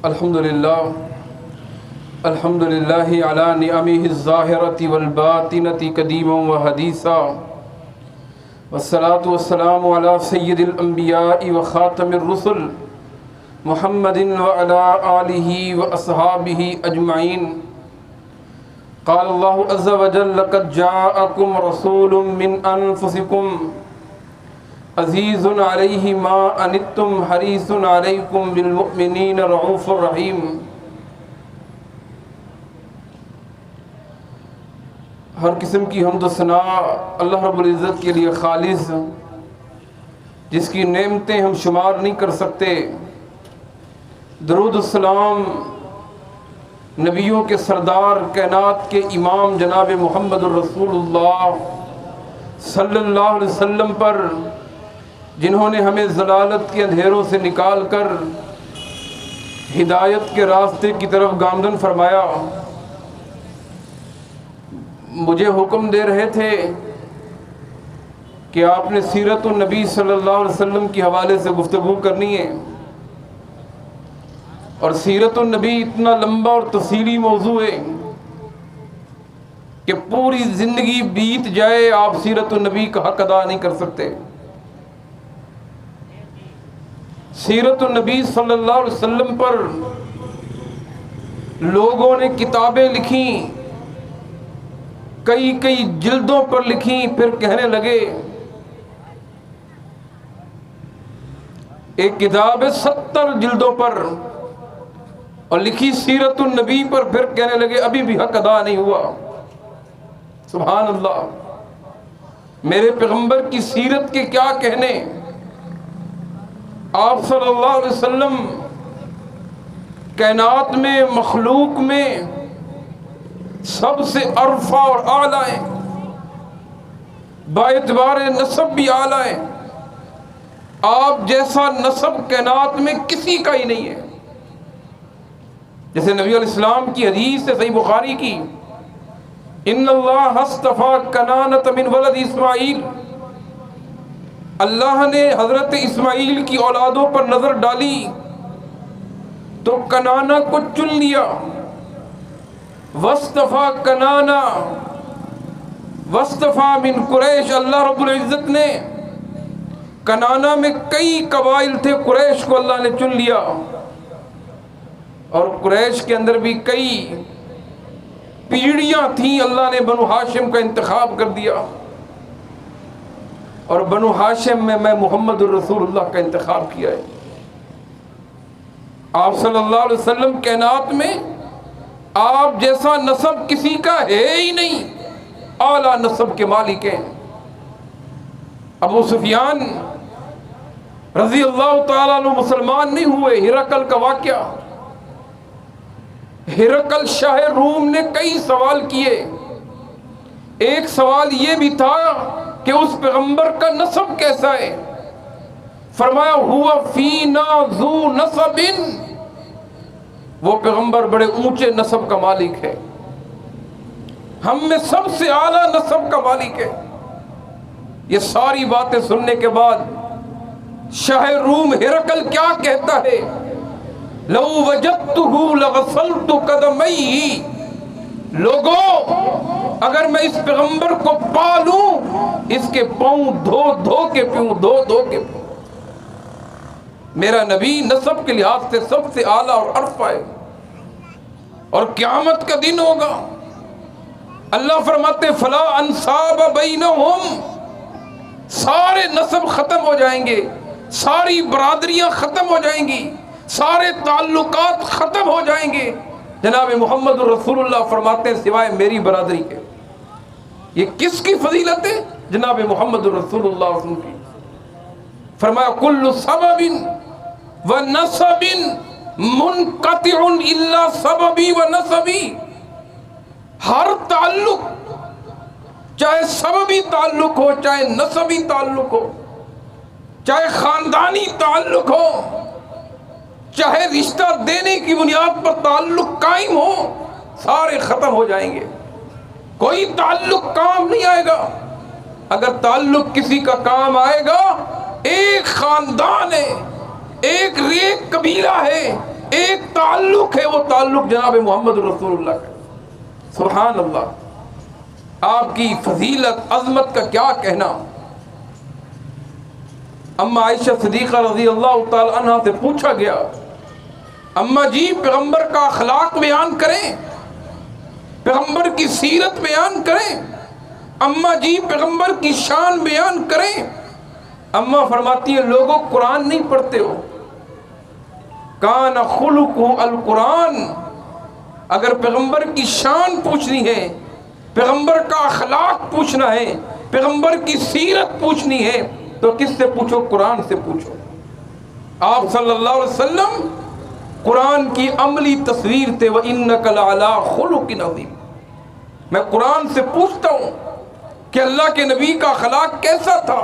الحمد للہ علی نعمہ الظاہرۃ والباطنۃ قدیما وحدیثا والصلاة والسلام علی سید الانبیاء وخاتم الرسل محمد وعلی آلہ واصحابہ اجمعین. قال اللہ عز وجل لقد جاءکم رسول من انفسکم عزیز علیہ ما عنتم حریص علیکم بالمؤمنین رؤوف رحیم. ہر قسم کی حمد و ثناء اللہ رب العزت کے لیے خالص، جس کی نعمتیں ہم شمار نہیں کر سکتے. درود السلام نبیوں کے سردار، کائنات کے امام جناب محمد الرسول اللہ صلی اللہ علیہ وسلم پر، جنہوں نے ہمیں ضلالت کے اندھیروں سے نکال کر ہدایت کے راستے کی طرف گامزن فرمایا. مجھے حکم دے رہے تھے کہ آپ نے سیرت النبی صلی اللہ علیہ وسلم کے حوالے سے گفتگو کرنی ہے، اور سیرت النبی اتنا لمبا اور تفصیلی موضوع ہے کہ پوری زندگی بیت جائے آپ سیرت النبی کا حق ادا نہیں کر سکتے. سیرت النبی صلی اللہ علیہ وسلم پر لوگوں نے کتابیں لکھیں، کئی جلدوں پر لکھیں، پھر کہنے لگے ایک کتاب ہے 70 جلدوں پر اور لکھی سیرت النبی پر، پھر کہنے لگے ابھی بھی حق ادا نہیں ہوا. سبحان اللہ، میرے پیغمبر کی سیرت کے کیا کہنے. آپ صلی اللہ علیہ وسلم کائنات میں، مخلوق میں سب سے عرفہ اور اعلیٰ ہیں، باعتبار نسب بھی اعلیٰ ہیں. آپ جیسا نسب کائنات میں کسی کا ہی نہیں ہے. جیسے نبی علیہ السلام کی حدیث ہے صحیح بخاری کی، ان اللہ اصطفیٰ کنانۃ من ولد اسماعیل، اللہ نے حضرت اسماعیل کی اولادوں پر نظر ڈالی تو کنانہ کو چن لیا. واصطفیٰ کنانہ واصطفیٰ من قریش، اللہ رب العزت نے کنانہ میں کئی قبائل تھے، قریش کو اللہ نے چن لیا، اور قریش کے اندر بھی کئی پیڑیاں تھیں، اللہ نے بنو ہاشم کا انتخاب کر دیا، اور بنو ہاشم میں محمد الرسول اللہ کا انتخاب کیا ہے. آپ صلی اللہ علیہ وسلم کائنات میں آپ جیسا نسب کسی کا ہے ہی نہیں، اعلیٰ نسب کے مالک ہیں. ابو سفیان رضی اللہ تعالیٰ عنہ مسلمان نہیں ہوئے. ہرقل کا واقعہ، ہرقل شاہ روم نے کئی سوال کیے. ایک سوال یہ بھی تھا کہ اس پیغمبر کا نسب کیسا ہے. فرمایا ہوا فینا ذو نسب، وہ پیغمبر بڑے اونچے نسب کا مالک ہے، ہم میں سب سے اعلیٰ نسب کا مالک ہے. یہ ساری باتیں سننے کے بعد شاہ روم ہرقل کیا کہتا ہے، لو وجدتہ لغسلت قدمیہ، لوگوں اگر میں اس پیغمبر کو پالوں اس کے پاؤں دھو کے پیوں، دھو کے پیوں. میرا نبی نسب کے لحاظ سے سب سے اعلیٰ اور عرفہ ہے. اور قیامت کا دن ہوگا، اللہ فرماتے فلا انصاب بینہم، سارے نسب ختم ہو جائیں گے، ساری برادریاں ختم ہو جائیں گی، سارے تعلقات ختم ہو جائیں گے. جناب محمد رسول اللہ فرماتے ہیں سوائے میری برادری کے. یہ کس کی فضیلت ہے؟ جناب محمد رسول اللہ صلی اللہ علیہ وسلم کی. فرمایا کل سبب و نسب منقطع الا سببی و نسبی، ہر تعلق چاہے سببی تعلق ہو، چاہے نسبی تعلق ہو، چاہے خاندانی تعلق ہو، چاہے رشتہ دینے کی بنیاد پر تعلق قائم ہو، سارے ختم ہو جائیں گے. کوئی تعلق کام نہیں آئے گا. اگر تعلق کسی کا کام آئے گا، ایک خاندان ہے، ایک قبیلہ ہے، ایک تعلق ہے، وہ تعلق جناب محمد رسول اللہ کا۔ سبحان اللہ، آپ کی فضیلت عظمت کا کیا کہنا۔ اما عائشہ صدیقہ رضی اللہ تعالی عنہ سے پوچھا گیا، اما جی پیغمبر کا اخلاق بیان کریں، پیغمبر کی سیرت بیان کریں، اما جی پیغمبر کی شان بیان کریں۔ اما فرماتی ہیں لوگوں قرآن نہیں پڑھتے ہو، کان خلقہ القرآن۔ اگر پیغمبر کی شان پوچھنی ہے، پیغمبر کا اخلاق پوچھنا ہے، پیغمبر کی سیرت پوچھنی ہے تو کس سے پوچھو؟ قرآن سے پوچھو۔ آپ صلی اللہ علیہ وسلم قرآن کی عملی تصویر تھے، وَإِنَّكَ لَعَلَىٰ خُلُقٍ عَظِيمٍ۔ میں قرآن سے پوچھتا ہوں کہ اللہ کے نبی کا اخلاق کیسا تھا،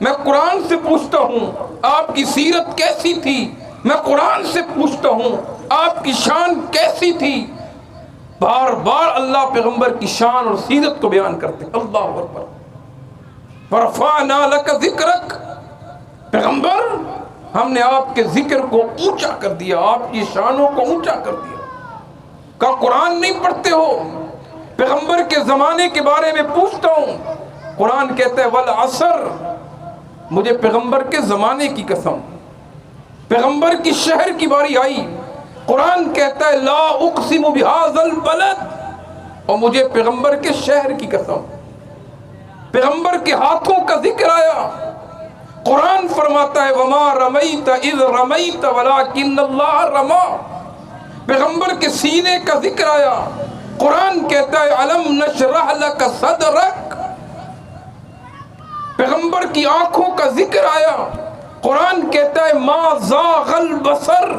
میں قرآن سے پوچھتا ہوں آپ کی سیرت کیسی تھی، میں قرآن سے پوچھتا ہوں آپ کی شان کیسی تھی۔ بار بار اللہ پیغمبر کی شان اور سیرت کو بیان کرتے۔ اللہ اکبر۔ وَرَفَعْنَا لَكَ ذِكْرَكَ، پیغمبر ہم نے آپ کے ذکر کو اونچا کر دیا، آپ کی شانوں کو اونچا کر دیا۔ کہ قرآن نہیں پڑھتے ہو، پیغمبر کے زمانے کے بارے میں پوچھتا ہوں، قرآن کہتا ہے وَالْعَصْرِ، مجھے پیغمبر کے زمانے کی قسم، پیغمبر کی شہر کی باری آئی، قرآن کہتا ہے لا اقسم بہذا البلد، اور مجھے پیغمبر کے شہر کی قسم، پیغمبر کے ہاتھوں کا ذکر آیا۔ قرآن فرماتا ہے وما رمیت اذ رمیت ولکن اللہ رما، پیغمبر کے سینے کا ذکر آیا۔ قرآن کہتا ہے الم نشرح لک صدرک، پیغمبر کی آنکھوں کا ذکر آیا۔ قرآن کہتا ہے ما زاغ البصر،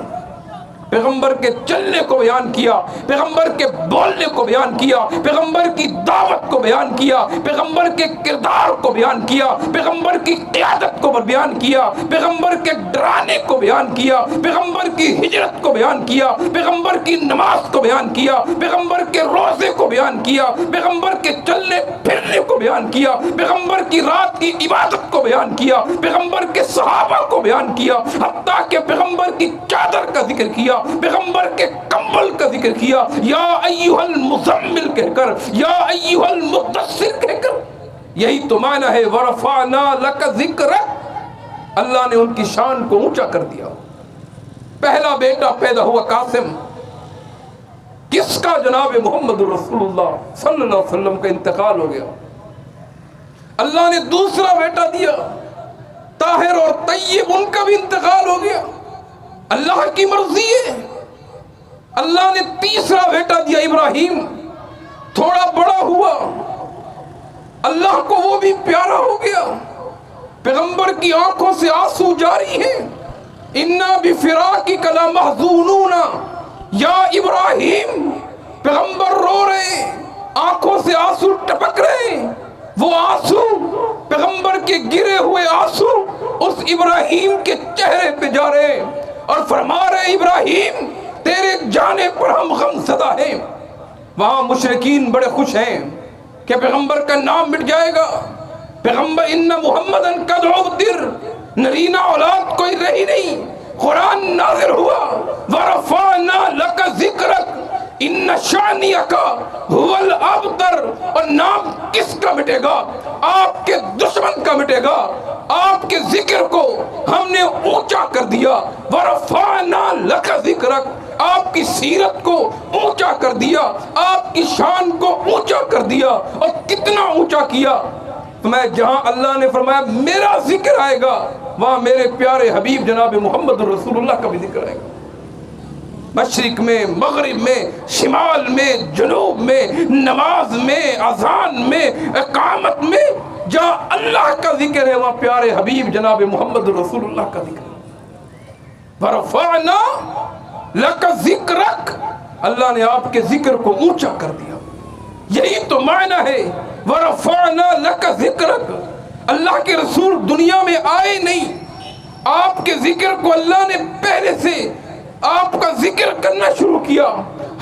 پیغمبر کے چلنے کو بیان کیا، پیغمبر کے بولنے کو بیان کیا، پیغمبر کی دعوت کو بیان کیا، پیغمبر کے کردار کو بیان کیا، پیغمبر کی قیادت کو بیان کیا، پیغمبر کے ڈرانے کو بیان کیا، پیغمبر کی ہجرت کو بیان کیا، پیغمبر کی نماز کو بیان کیا، پیغمبر کے روزے کو بیان کیا، پیغمبر کے چلنے پھرنے کو بیان کیا، پیغمبر کی رات کی عبادت کو بیان کیا، پیغمبر کے صحابہ کو بیان کیا، حتیٰ کہ پیغمبر کی چادر کا ذکر کیا، پیغمبر کے کمبل کا ذکر کیا، یا ایھا المزمل کہہ کر، یا ایھا المدثر کہہ کر۔ یہی تو معنی ہے ورفعنا لک ذکرک، اللہ نے ان کی شان کو اونچا کر دیا۔ پہلا بیٹا پیدا ہوا قاسم، کس کا؟ جناب محمد رسول اللہ صلی اللہ علیہ وسلم کا انتقال ہو گیا۔ اللہ نے دوسرا بیٹا دیا طاہر اور طیب، ان کا بھی انتقال ہو گیا، اللہ کی مرضی ہے۔ اللہ نے تیسرا بیٹا دیا ابراہیم، تھوڑا بڑا ہوا، اللہ کو وہ بھی پیارا ہو گیا، پیغمبر کی آنکھوں سے آنسو جاری ہیں، انا بفراقک لمحزونون یا ابراہیم، پیغمبر رو رہے ہیں، آنکھوں سے آنسو ٹپک رہے ہیں، وہ آنسو پیغمبر کے گرے ہوئے آنسو اس ابراہیم کے چہرے پہ جا رہے ہیں اور فرما رہے ابراہیم تیرے جانے پر ہم غم زدہ ہیں۔ وہاں مشرکین بڑے خوش ہیں کہ پیغمبر کا نام مٹ جائے گا، پیغمبر ان محمدن قد عبدر، نرینہ اولاد کوئی رہی نہیں۔ قرآن نازل ہوا ورفعنا لک ذکرک ان شانیک هو الابتر، اور نام کس کا مٹے گا؟ آپ کے دشمن کا مٹے گا۔ آپ کے ذکر کو ہم نے اونچا کر دیا، ورفعنا لک ذکرک، آپ کی سیرت کو اونچا کر دیا، آپ کی شان کو اونچا کر دیا، اور کتنا اونچا کیا؟ میں جہاں اللہ نے فرمایا میرا ذکر آئے گا، وہاں میرے پیارے حبیب جناب محمد رسول اللہ کا بھی ذکر آئے گا۔ مشرق میں، مغرب میں، شمال میں، جنوب میں، نماز میں، اذان میں، اقامت میں، جہاں اللہ کا ذکر ہے وہاں پیارے حبیب جناب محمد رسول اللہ کا ذکر ہے۔ ورفعنا لک ذکرک، اللہ نے آپ کے ذکر کو اونچا کر دیا۔ یہی تو معنی ہے ورفعنا لک ذکرک۔ اللہ کے رسول دنیا میں آئے نہیں، آپ کے ذکر کو اللہ نے پہلے سے آپ کا ذکر کرنا شروع کیا۔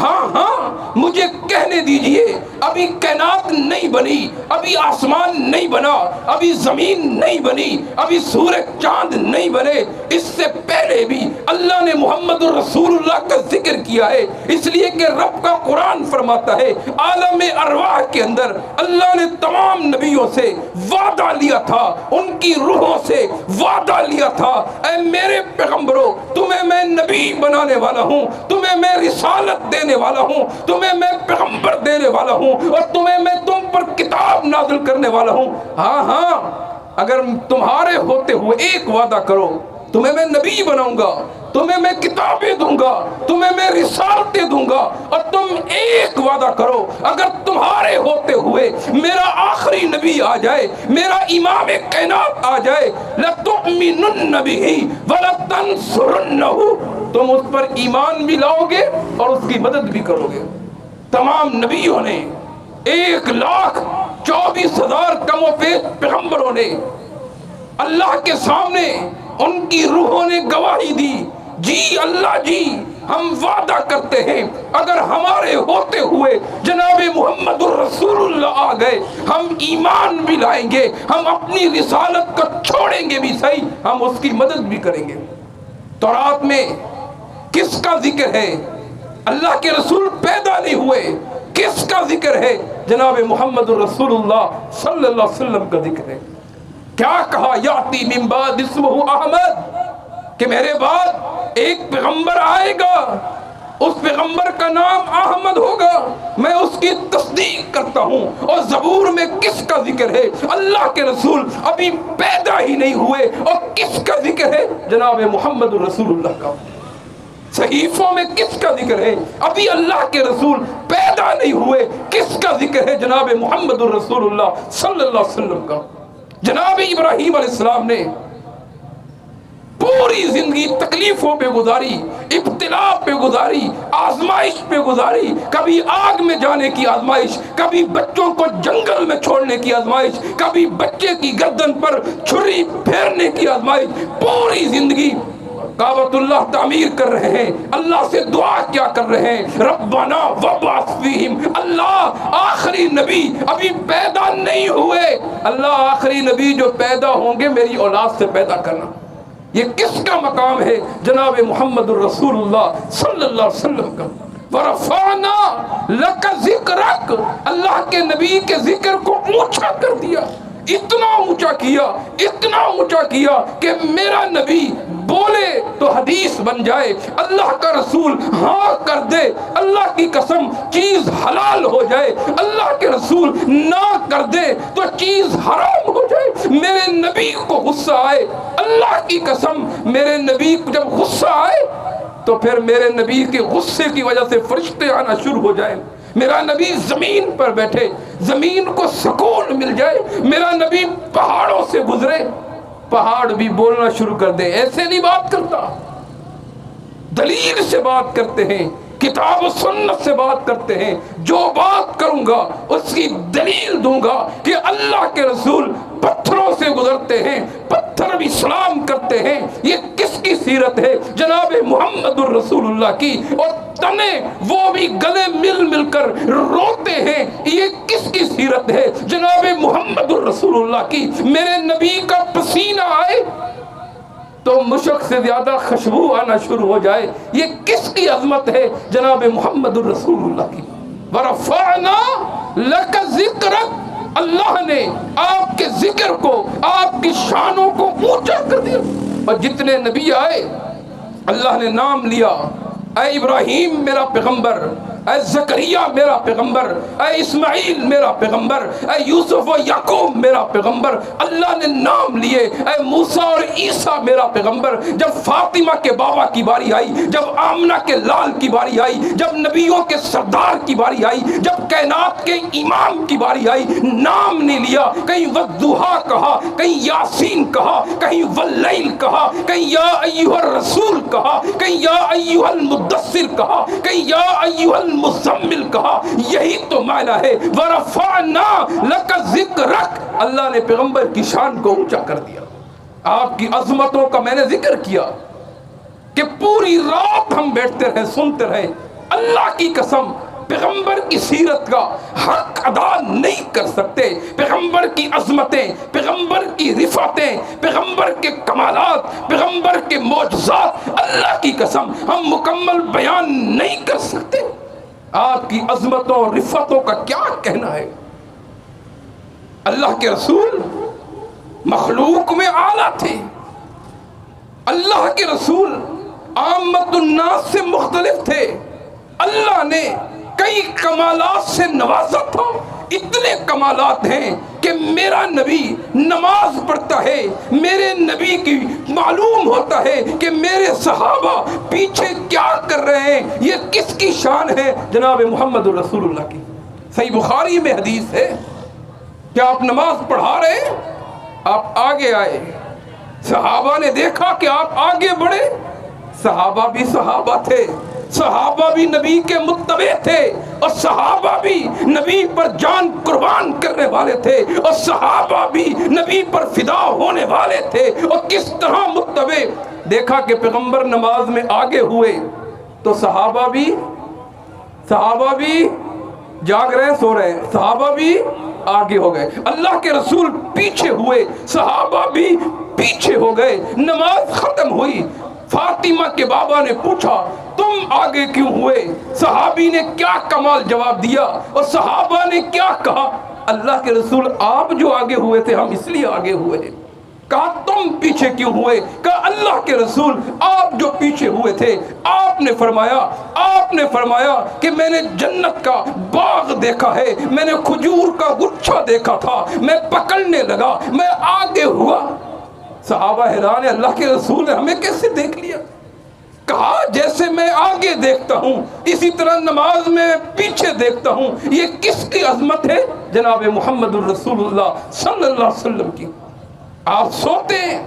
ہاں ہاں مجھے کہنے دیجئے، ابھی کائنات نہیں بنی، ابھی آسمان نہیں بنا، ابھی زمین نہیں بنی، ابھی سورج چاند نہیں بنے، اس سے پہلے بھی اللہ نے محمد رسول اللہ کا ذکر کیا ہے، اس لیے کہ رب کا قرآن فرماتا ہے عالم ارواح کے اندر اللہ نے تمام نبیوں سے وعدہ لیا تھا، ان کی روحوں سے وعدہ لیا تھا، اے میرے پیغمبروں تمہیں میں نبی بنانے والا ہوں، تمہیں میں رسالت دینے والا ہوں، تمہیں میں پیغمبر دینے والا ہوں، اور تمہیں میں تم پر کتاب نازل کرنے والا ہوں۔ ہاں ہاں اگر تمہارے ہوتے ہوئے ایک وعدہ کرو، تمہیں میں نبی بناؤں گا، تمہیں میں کتابیں دوں گا، تمہیں میں رسالتیں دوں گا، اور تم ایک وعدہ کرو اگر تمہارے ہوتے ہوئے میرا آخری نبی آ جائے، میرا امام کائنات آ جائے، لَتُؤْمِنُنَّ بِهِ وَلَتَنْصُرُنَّهُ، تم اس پر ایمان بھی لاؤ گے اور اس کی مدد بھی کرو گے۔ تمام نبیوں نے 1,24,000 کم و بیش پیغمبروں نے اللہ کے سامنے ان کی روحوں نے گواہی دی، جی اللہ جی ہم وعدہ کرتے ہیں اگر ہمارے ہوتے ہوئے جناب محمد الرسول اللہ آ گئے ہم ایمان بھی لائیں گے، ہم اپنی رسالت کو چھوڑیں گے بھی صحیح، ہم اس کی مدد بھی کریں گے۔ تورات میں کس کا ذکر ہے؟ اللہ کے رسول پیدا نہیں ہوئے، کس کا ذکر ہے؟ جناب محمد الرسول اللہ صلی اللہ علیہ وسلم کا ذکر ہے۔ کیا کہا؟ یاتی من بعد اسمہ احمد، کہ میرے بعد ایک پیغمبر آئے گا، اس پیغمبر کا نام احمد ہوگا، میں اس کی تصدیق کرتا ہوں۔ اور زبور میں کس کا ذکر ہے؟ اللہ کے رسول ابھی پیدا ہی نہیں ہوئے، اور کس کا ذکر ہے؟ جناب محمد رسول اللہ کا۔ صحیفوں میں کس کا ذکر ہے؟ ابھی اللہ کے رسول پیدا نہیں ہوئے، کس کا ذکر ہے؟ جناب محمد رسول اللہ صلی اللہ علیہ وسلم کا۔ جناب ابراہیم علیہ السلام نے پوری زندگی تکلیفوں پہ گزاری، ابتلا پہ گزاری، آزمائش پہ گزاری، کبھی آگ میں جانے کی آزمائش، کبھی بچوں کو جنگل میں چھوڑنے کی آزمائش، کبھی بچے کی گردن پر چھری پھیرنے کی آزمائش، پوری زندگی کعبۃ اللہ تعمیر کر رہے ہیں، اللہ سے دعا کیا کر رہے ہیں؟ ربنا وابعث فیہم، اللہ آخری نبی ابھی پیدا نہیں ہوئے، اللہ آخری نبی جو پیدا ہوں گے میری اولاد سے پیدا کرنا۔ یہ کس کا مقام ہے؟ جناب محمد الرسول اللہ صلی اللہ علیہ وسلم کا۔ وَرَفَعْنَا لَكَ ذِكْرَكَ، اللہ کے نبی کے ذکر کو اونچا کر دیا، اتنا اونچا کیا، اتنا اونچا کیا کہ میرا نبی بولے تو حدیث بن جائے، اللہ کا رسول ہاں کر دے اللہ کی قسم چیز حلال ہو جائے، اللہ کے رسول نہ کر دے تو چیز حرام ہو جائے۔ میرے نبی کو غصہ آئے، اللہ کی قسم میرے نبی کو جب غصہ آئے تو پھر میرے نبی کے غصے کی وجہ سے فرشتے آنا شروع ہو جائیں، میرا نبی زمین پر بیٹھے، زمین کو سکون مل جائے، میرا نبی پہاڑوں سے گزرے، پہاڑ بھی بولنا شروع کر دے۔ ایسے نہیں بات کرتا، دلیل سے بات کرتے ہیں، کتاب و سنت سے بات کرتے ہیں، جو بات کروں گا اس کی دلیل دوں گا کہ اللہ کے رسول پتھروں سے گزرتے ہیں، پتھر بھی سلام کرتے ہیں۔ یہ کس کی سیرت ہے؟ جناب محمد الرسول اللہ کی، اور تنے وہ بھی گلے مل مل کر روتے ہیں، یہ کس کی سیرت ہے؟ جناب محمد الرسول اللہ کی۔ میرے نبی کا پسینہ آئے تو مشک سے زیادہ خوشبو آنا شروع ہو جائے، یہ کس کی عظمت ہے؟ جناب محمد الرسول اللہ کی۔ وَرَفَعْنَا لَكَ ذِكْرَكَ، اللہ نے آپ کے ذکر کو، آپ کی شانوں کو اونچا کر دیا۔ اور جتنے نبی آئے اللہ نے نام لیا، اے ابراہیم میرا پیغمبر، اے زکریا میرا پیغمبر، اے اسماعیل میرا پیغمبر، اے یوسف و یعقوب میرا پیغمبر، اللہ نے نام لیے۔ اے موسیٰ اور عیسیٰ میرا پیغمبر۔ جب فاطمہ کے بابا کی باری آئی، جب آمنہ کے لال کی باری آئی، جب نبیوں کے سردار کی باری آئی، جب کائنات کے امام کی باری آئی، نام نہیں لیا، کہیں والضحیٰ کہا، کہیں یاسین کہا، کہیں واللیل کہا، کہیں یا ایھا الرسول کہا، کہیں یا ایھا المدثر کہا، کہیں یا ایھا المزمل کہا۔ یہی تو معنی ہے ورفعنا لک ذکرک، اللہ نے پیغمبر کی شان کو اونچا کر دیا، آپ کی عظمتوں کا میں نے ذکر کیا کہ پوری رات ہم بیٹھتے رہے، سنتے رہے، اللہ کی قسم پیغمبر کی سیرت کا حق ادا نہیں کر سکتے. پیغمبر کی عظمتیں، پیغمبر کی رفعتیں، پیغمبر کے کمالات، پیغمبر کے معجزات، اللہ کی قسم ہم مکمل بیان نہیں کر سکتے. آپ کی عظمتوں اور رفعتوں کا کیا کہنا ہے؟ اللہ کے رسول مخلوق میں اعلیٰ تھے. اللہ کے رسول عامت الناس سے مختلف تھے. اللہ نے کئی کمالات سے نوازا تھا. اتنے کمالات ہیں کہ میرا نبی نماز پڑھتا ہے، میرے نبی کی معلوم ہوتا ہے کہ میرے صحابہ پیچھے کیا کر رہے ہیں. یہ کس کی شان ہے؟ جناب محمد رسول اللہ کی. صحیح بخاری میں حدیث ہے کہ آپ نماز پڑھا رہے ہیں، آپ آگے آئے، صحابہ نے دیکھا کہ آپ آگے بڑھے. صحابہ بھی صحابہ تھے، صحابہ بھی نبی کے متبع تھے، اور صحابہ بھی نبی پر جان قربان کرنے والے تھے، اور صحابہ بھی نبی پر فدا ہونے والے تھے. اور کس طرح متبع؟ دیکھا کہ پیغمبر نماز میں آگے ہوئے تو صحابہ بھی جاگ رہے ہیں، سو رہے ہیں، صحابہ بھی آگے ہو گئے. اللہ کے رسول پیچھے ہوئے، صحابہ بھی پیچھے ہو گئے. نماز ختم ہوئی، فاطمہ کے بابا نے پوچھا تم آگے کیوں ہوئے؟ صحابی نے کیا کمال جواب دیا، اور صحابہ نے کیا کہا؟ اللہ کے رسول آپ جو آگے ہوئے تھے ہم اس لیے آگے ہوئے. کہا تم پیچھے کیوں ہوئے؟ کہا اللہ کے رسول آپ جو پیچھے ہوئے تھے آپ نے فرمایا کہ میں نے جنت کا باغ دیکھا ہے، میں نے کھجور کا گچھا دیکھا تھا، میں پکڑنے لگا، میں آگے ہوا. صحابہ حیران ہے، اللہ کے رسول نے ہمیں کیسے دیکھ لیا؟ کہا جیسے میں آگے دیکھتا ہوں اسی طرح نماز میں پیچھے دیکھتا ہوں. یہ کس کی عظمت ہے؟ جناب محمد الرسول اللہ صلی اللہ علیہ وسلم کی. آپ سوتے ہیں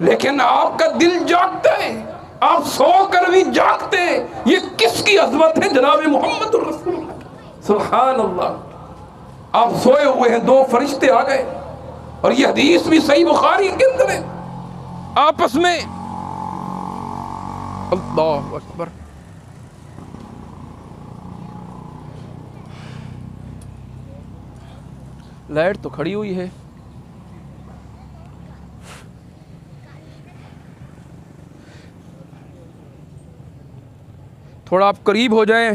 لیکن آپ کا دل جاگتا ہے، آپ سو کر بھی جاگتے ہیں. یہ کس کی عظمت ہے؟ جناب محمد الرسول اللہ. سبحان اللہ. آپ سوئے ہوئے ہیں، دو فرشتے آ گئے، اور یہ حدیث بھی صحیح بخاری کے اندر ہے. آپس میں اللہ اکبر، لائٹ تو کھڑی ہوئی ہے. تھوڑا آپ قریب ہو جائیں،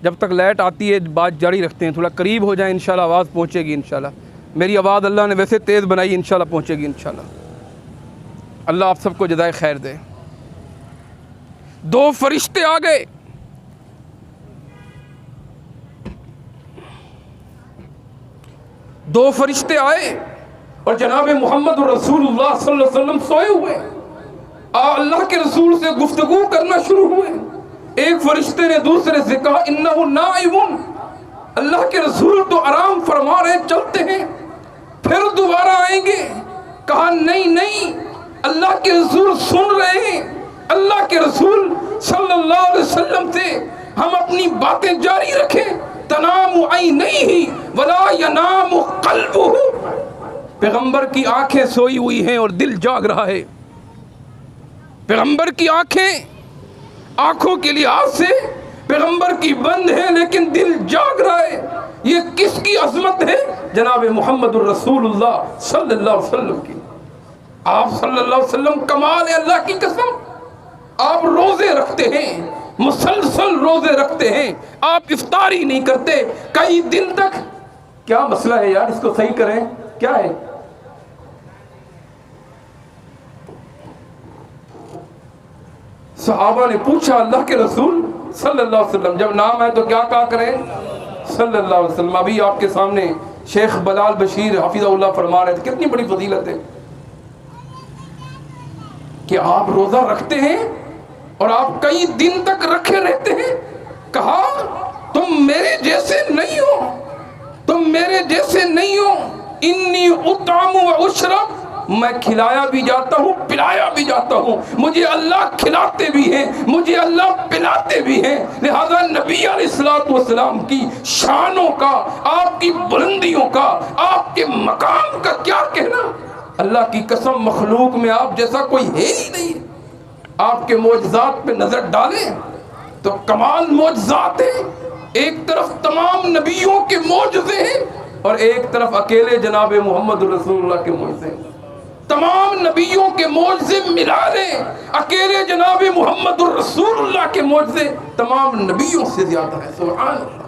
جب تک لائٹ آتی ہے بات جاری رکھتے ہیں. تھوڑا قریب ہو جائیں، انشاءاللہ آواز پہنچے گی. انشاءاللہ میری آواز اللہ نے ویسے تیز بنائی، انشاءاللہ پہنچے گی انشاءاللہ. اللہ آپ سب کو جزائے خیر دے. دو فرشتے آ گئے، دو فرشتے آئے اور جناب محمد رسول اللہ صلی اللہ علیہ وسلم سوئے ہوئے. اللہ کے رسول سے گفتگو کرنا شروع ہوئے. ایک فرشتے نے دوسرے سے کہا انہو نائم، اللہ کے رسول تو آرام فرما رہے، چلتے ہیں، پھر دوبارہ آئیں گے. کہا نہیں، اللہ کے رسول سن رہے ہیں. اللہ کے رسول صلی اللہ علیہ وسلم سے ہم اپنی باتیں جاری رکھیں. تنام عینیہ ولا ینام قلبہ، پیغمبر کی آنکھیں سوئی ہوئی ہیں اور دل جاگ رہا ہے. پیغمبر کی آنکھوں کے لحاظ سے پیغمبر کی بند ہے لیکن دل جاگ رہا ہے. یہ کس کی عظمت ہے؟ جناب محمد الرسول اللہ صلی اللہ علیہ وسلم کی. آپ صلی اللہ علیہ وسلم کمال ہے، اللہ کی قسم. آپ روزے رکھتے ہیں، مسلسل روزے رکھتے ہیں، آپ افطاری نہیں کرتے کئی دن تک. کیا مسئلہ ہے یار؟ اس کو صحیح کریں. کیا ہے؟ صحابہ نے پوچھا اللہ کے رسول صلی اللہ علیہ وسلم، جب نام ہے تو کیا کہا کریں؟ صلی اللہ علیہ وسلم. ابھی آپ کے سامنے شیخ بلال بشیر حفظہ اللہ فرما رہے تھے، کتنی بڑی فضیلت ہے کہ آپ روزہ رکھتے ہیں اور آپ کئی دن تک رکھے رہتے ہیں. کہا تم میرے جیسے نہیں ہو، تم میرے جیسے نہیں ہو. انی اطعم و اشرب، میں کھلایا بھی جاتا ہوں، پلایا بھی جاتا ہوں. مجھے اللہ کھلاتے بھی ہیں، مجھے اللہ پلاتے بھی ہیں. لہذا نبی علیہ الصلوۃ والسلام کی شانوں کا، آپ کی بلندیوں کا، آپ کے مقام کا کیا کہنا. اللہ کی قسم مخلوق میں آپ جیسا کوئی ہے ہی نہیں. آپ کے معجزات پہ نظر ڈالیں، تو کمال معجزات ہیں، ایک طرف تمام نبیوں کے معجزے ہیں اور ایک طرف اکیلے جناب محمد رسول اللہ کے معجزے ہیں۔ تمام نبیوں کے معجزے ملا لیں، اکیلے جناب محمد رسول اللہ کے معجزے تمام نبیوں سے زیادہ ہیں۔ سبحان اللہ۔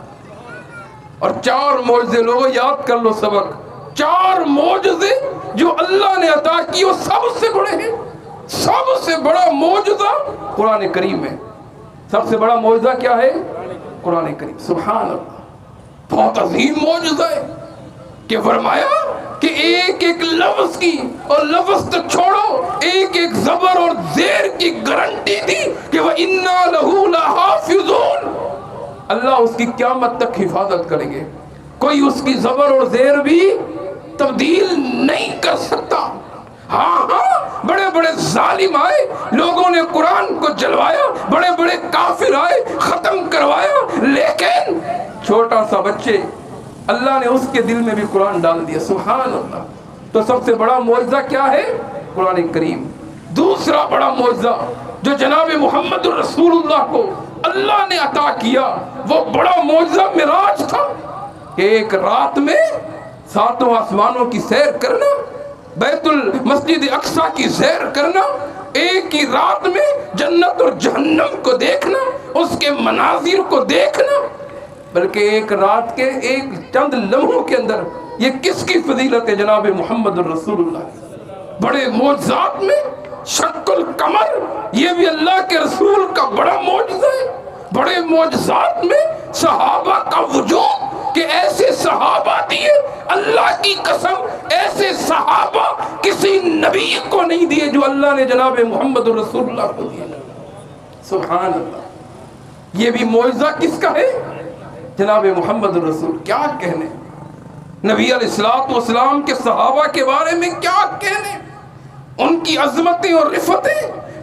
اور 4 معجزے لوگوں یاد کر لو سبق، 4 معجزے جو اللہ نے عطا کی وہ سب سے بڑے ہیں۔ سب سے بڑا معجزہ قرآن کریم ہے۔ سب سے بڑا معجزہ کیا ہے؟ قرآن کریم۔ سبحان اللہ، بہت عظیم معجزہ ہے کہ فرمایا کہ ایک ایک لفظ کی، اور لفظ تو چھوڑو، ایک ایک زبر اور زیر کی گارنٹی دی کہ وَإِنَّا لَهُ لَحَافِظُونَ، اللہ اس کی قیامت تک حفاظت کریں گے، کوئی اس کی زبر اور زیر بھی تبدیل نہیں کر سکتا۔ ہاں بڑے بڑے ظالم آئے، لوگوں نے قرآن کو جلوایا، بڑے بڑے کافر آئے، ختم کروایا، لیکن چھوٹا سا بچے اللہ نے اس کے دل میں بھی قرآن ڈال دیا۔ سبحان اللہ۔ تو سب سے بڑا معجزہ کیا ہے؟ قرآن کریم۔ دوسرا بڑا معجزہ جو جناب محمد رسول اللہ کو اللہ نے عطا کیا، وہ بڑا معجزہ معراج تھا کہ ایک رات میں 7 آسمانوں کی سیر کرنا، بیت المسجد اقصی کی سیر کرنا، ایک ہی رات میں جنت اور جہنم کو دیکھنا، اس کے مناظر کو دیکھنا، بلکہ ایک رات کے ایک چند لمحوں کے اندر یہ کس کی فضیلت ہے؟ جناب محمد رسول اللہ۔ بڑے معجزات میں شق القمر، یہ بھی اللہ کے رسول کا بڑا معجزہ ہے۔ بڑے معجزات میں صحابہ کا وجود، کہ ایسے صحابہ دیے، اللہ کی قسم ایسے صحابہ کسی نبی کو نہیں دیے جو اللہ نے جناب محمد رسول اللہ کو دیے۔ سبحان اللہ۔ یہ بھی معجزہ کس کا ہے؟ جناب محمد رسول۔ کیا کہنے نبی علیہ السلام کے صحابہ کے بارے میں، کیا کہنے، ان کی عظمتیں اور رفتیں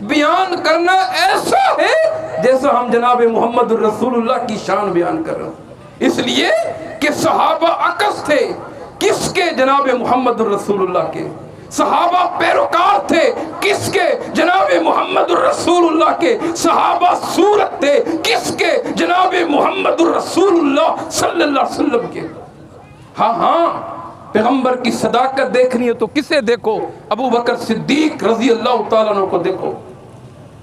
بیان کرنا ایسا ہے جیسا ہم جناب محمد رسول اللہ کی شان بیان کر رہے ہیں۔ اس لیے کہ صحابہ عکس تھے کس کے؟ جناب محمد رسول اللہ کے۔ صحابہ پیروکار تھے کس کے؟ جناب محمد رسول اللہ کے۔ صحابہ صورت تھے کس کے؟ جناب محمد رسول اللہ صلی اللہ علیہ وسلم کے۔ ہاں پیغمبر کی صداقت دیکھنی ہے تو کسے دیکھو؟ ابو بکر صدیق رضی اللہ تعالیٰ عنہ کو دیکھو۔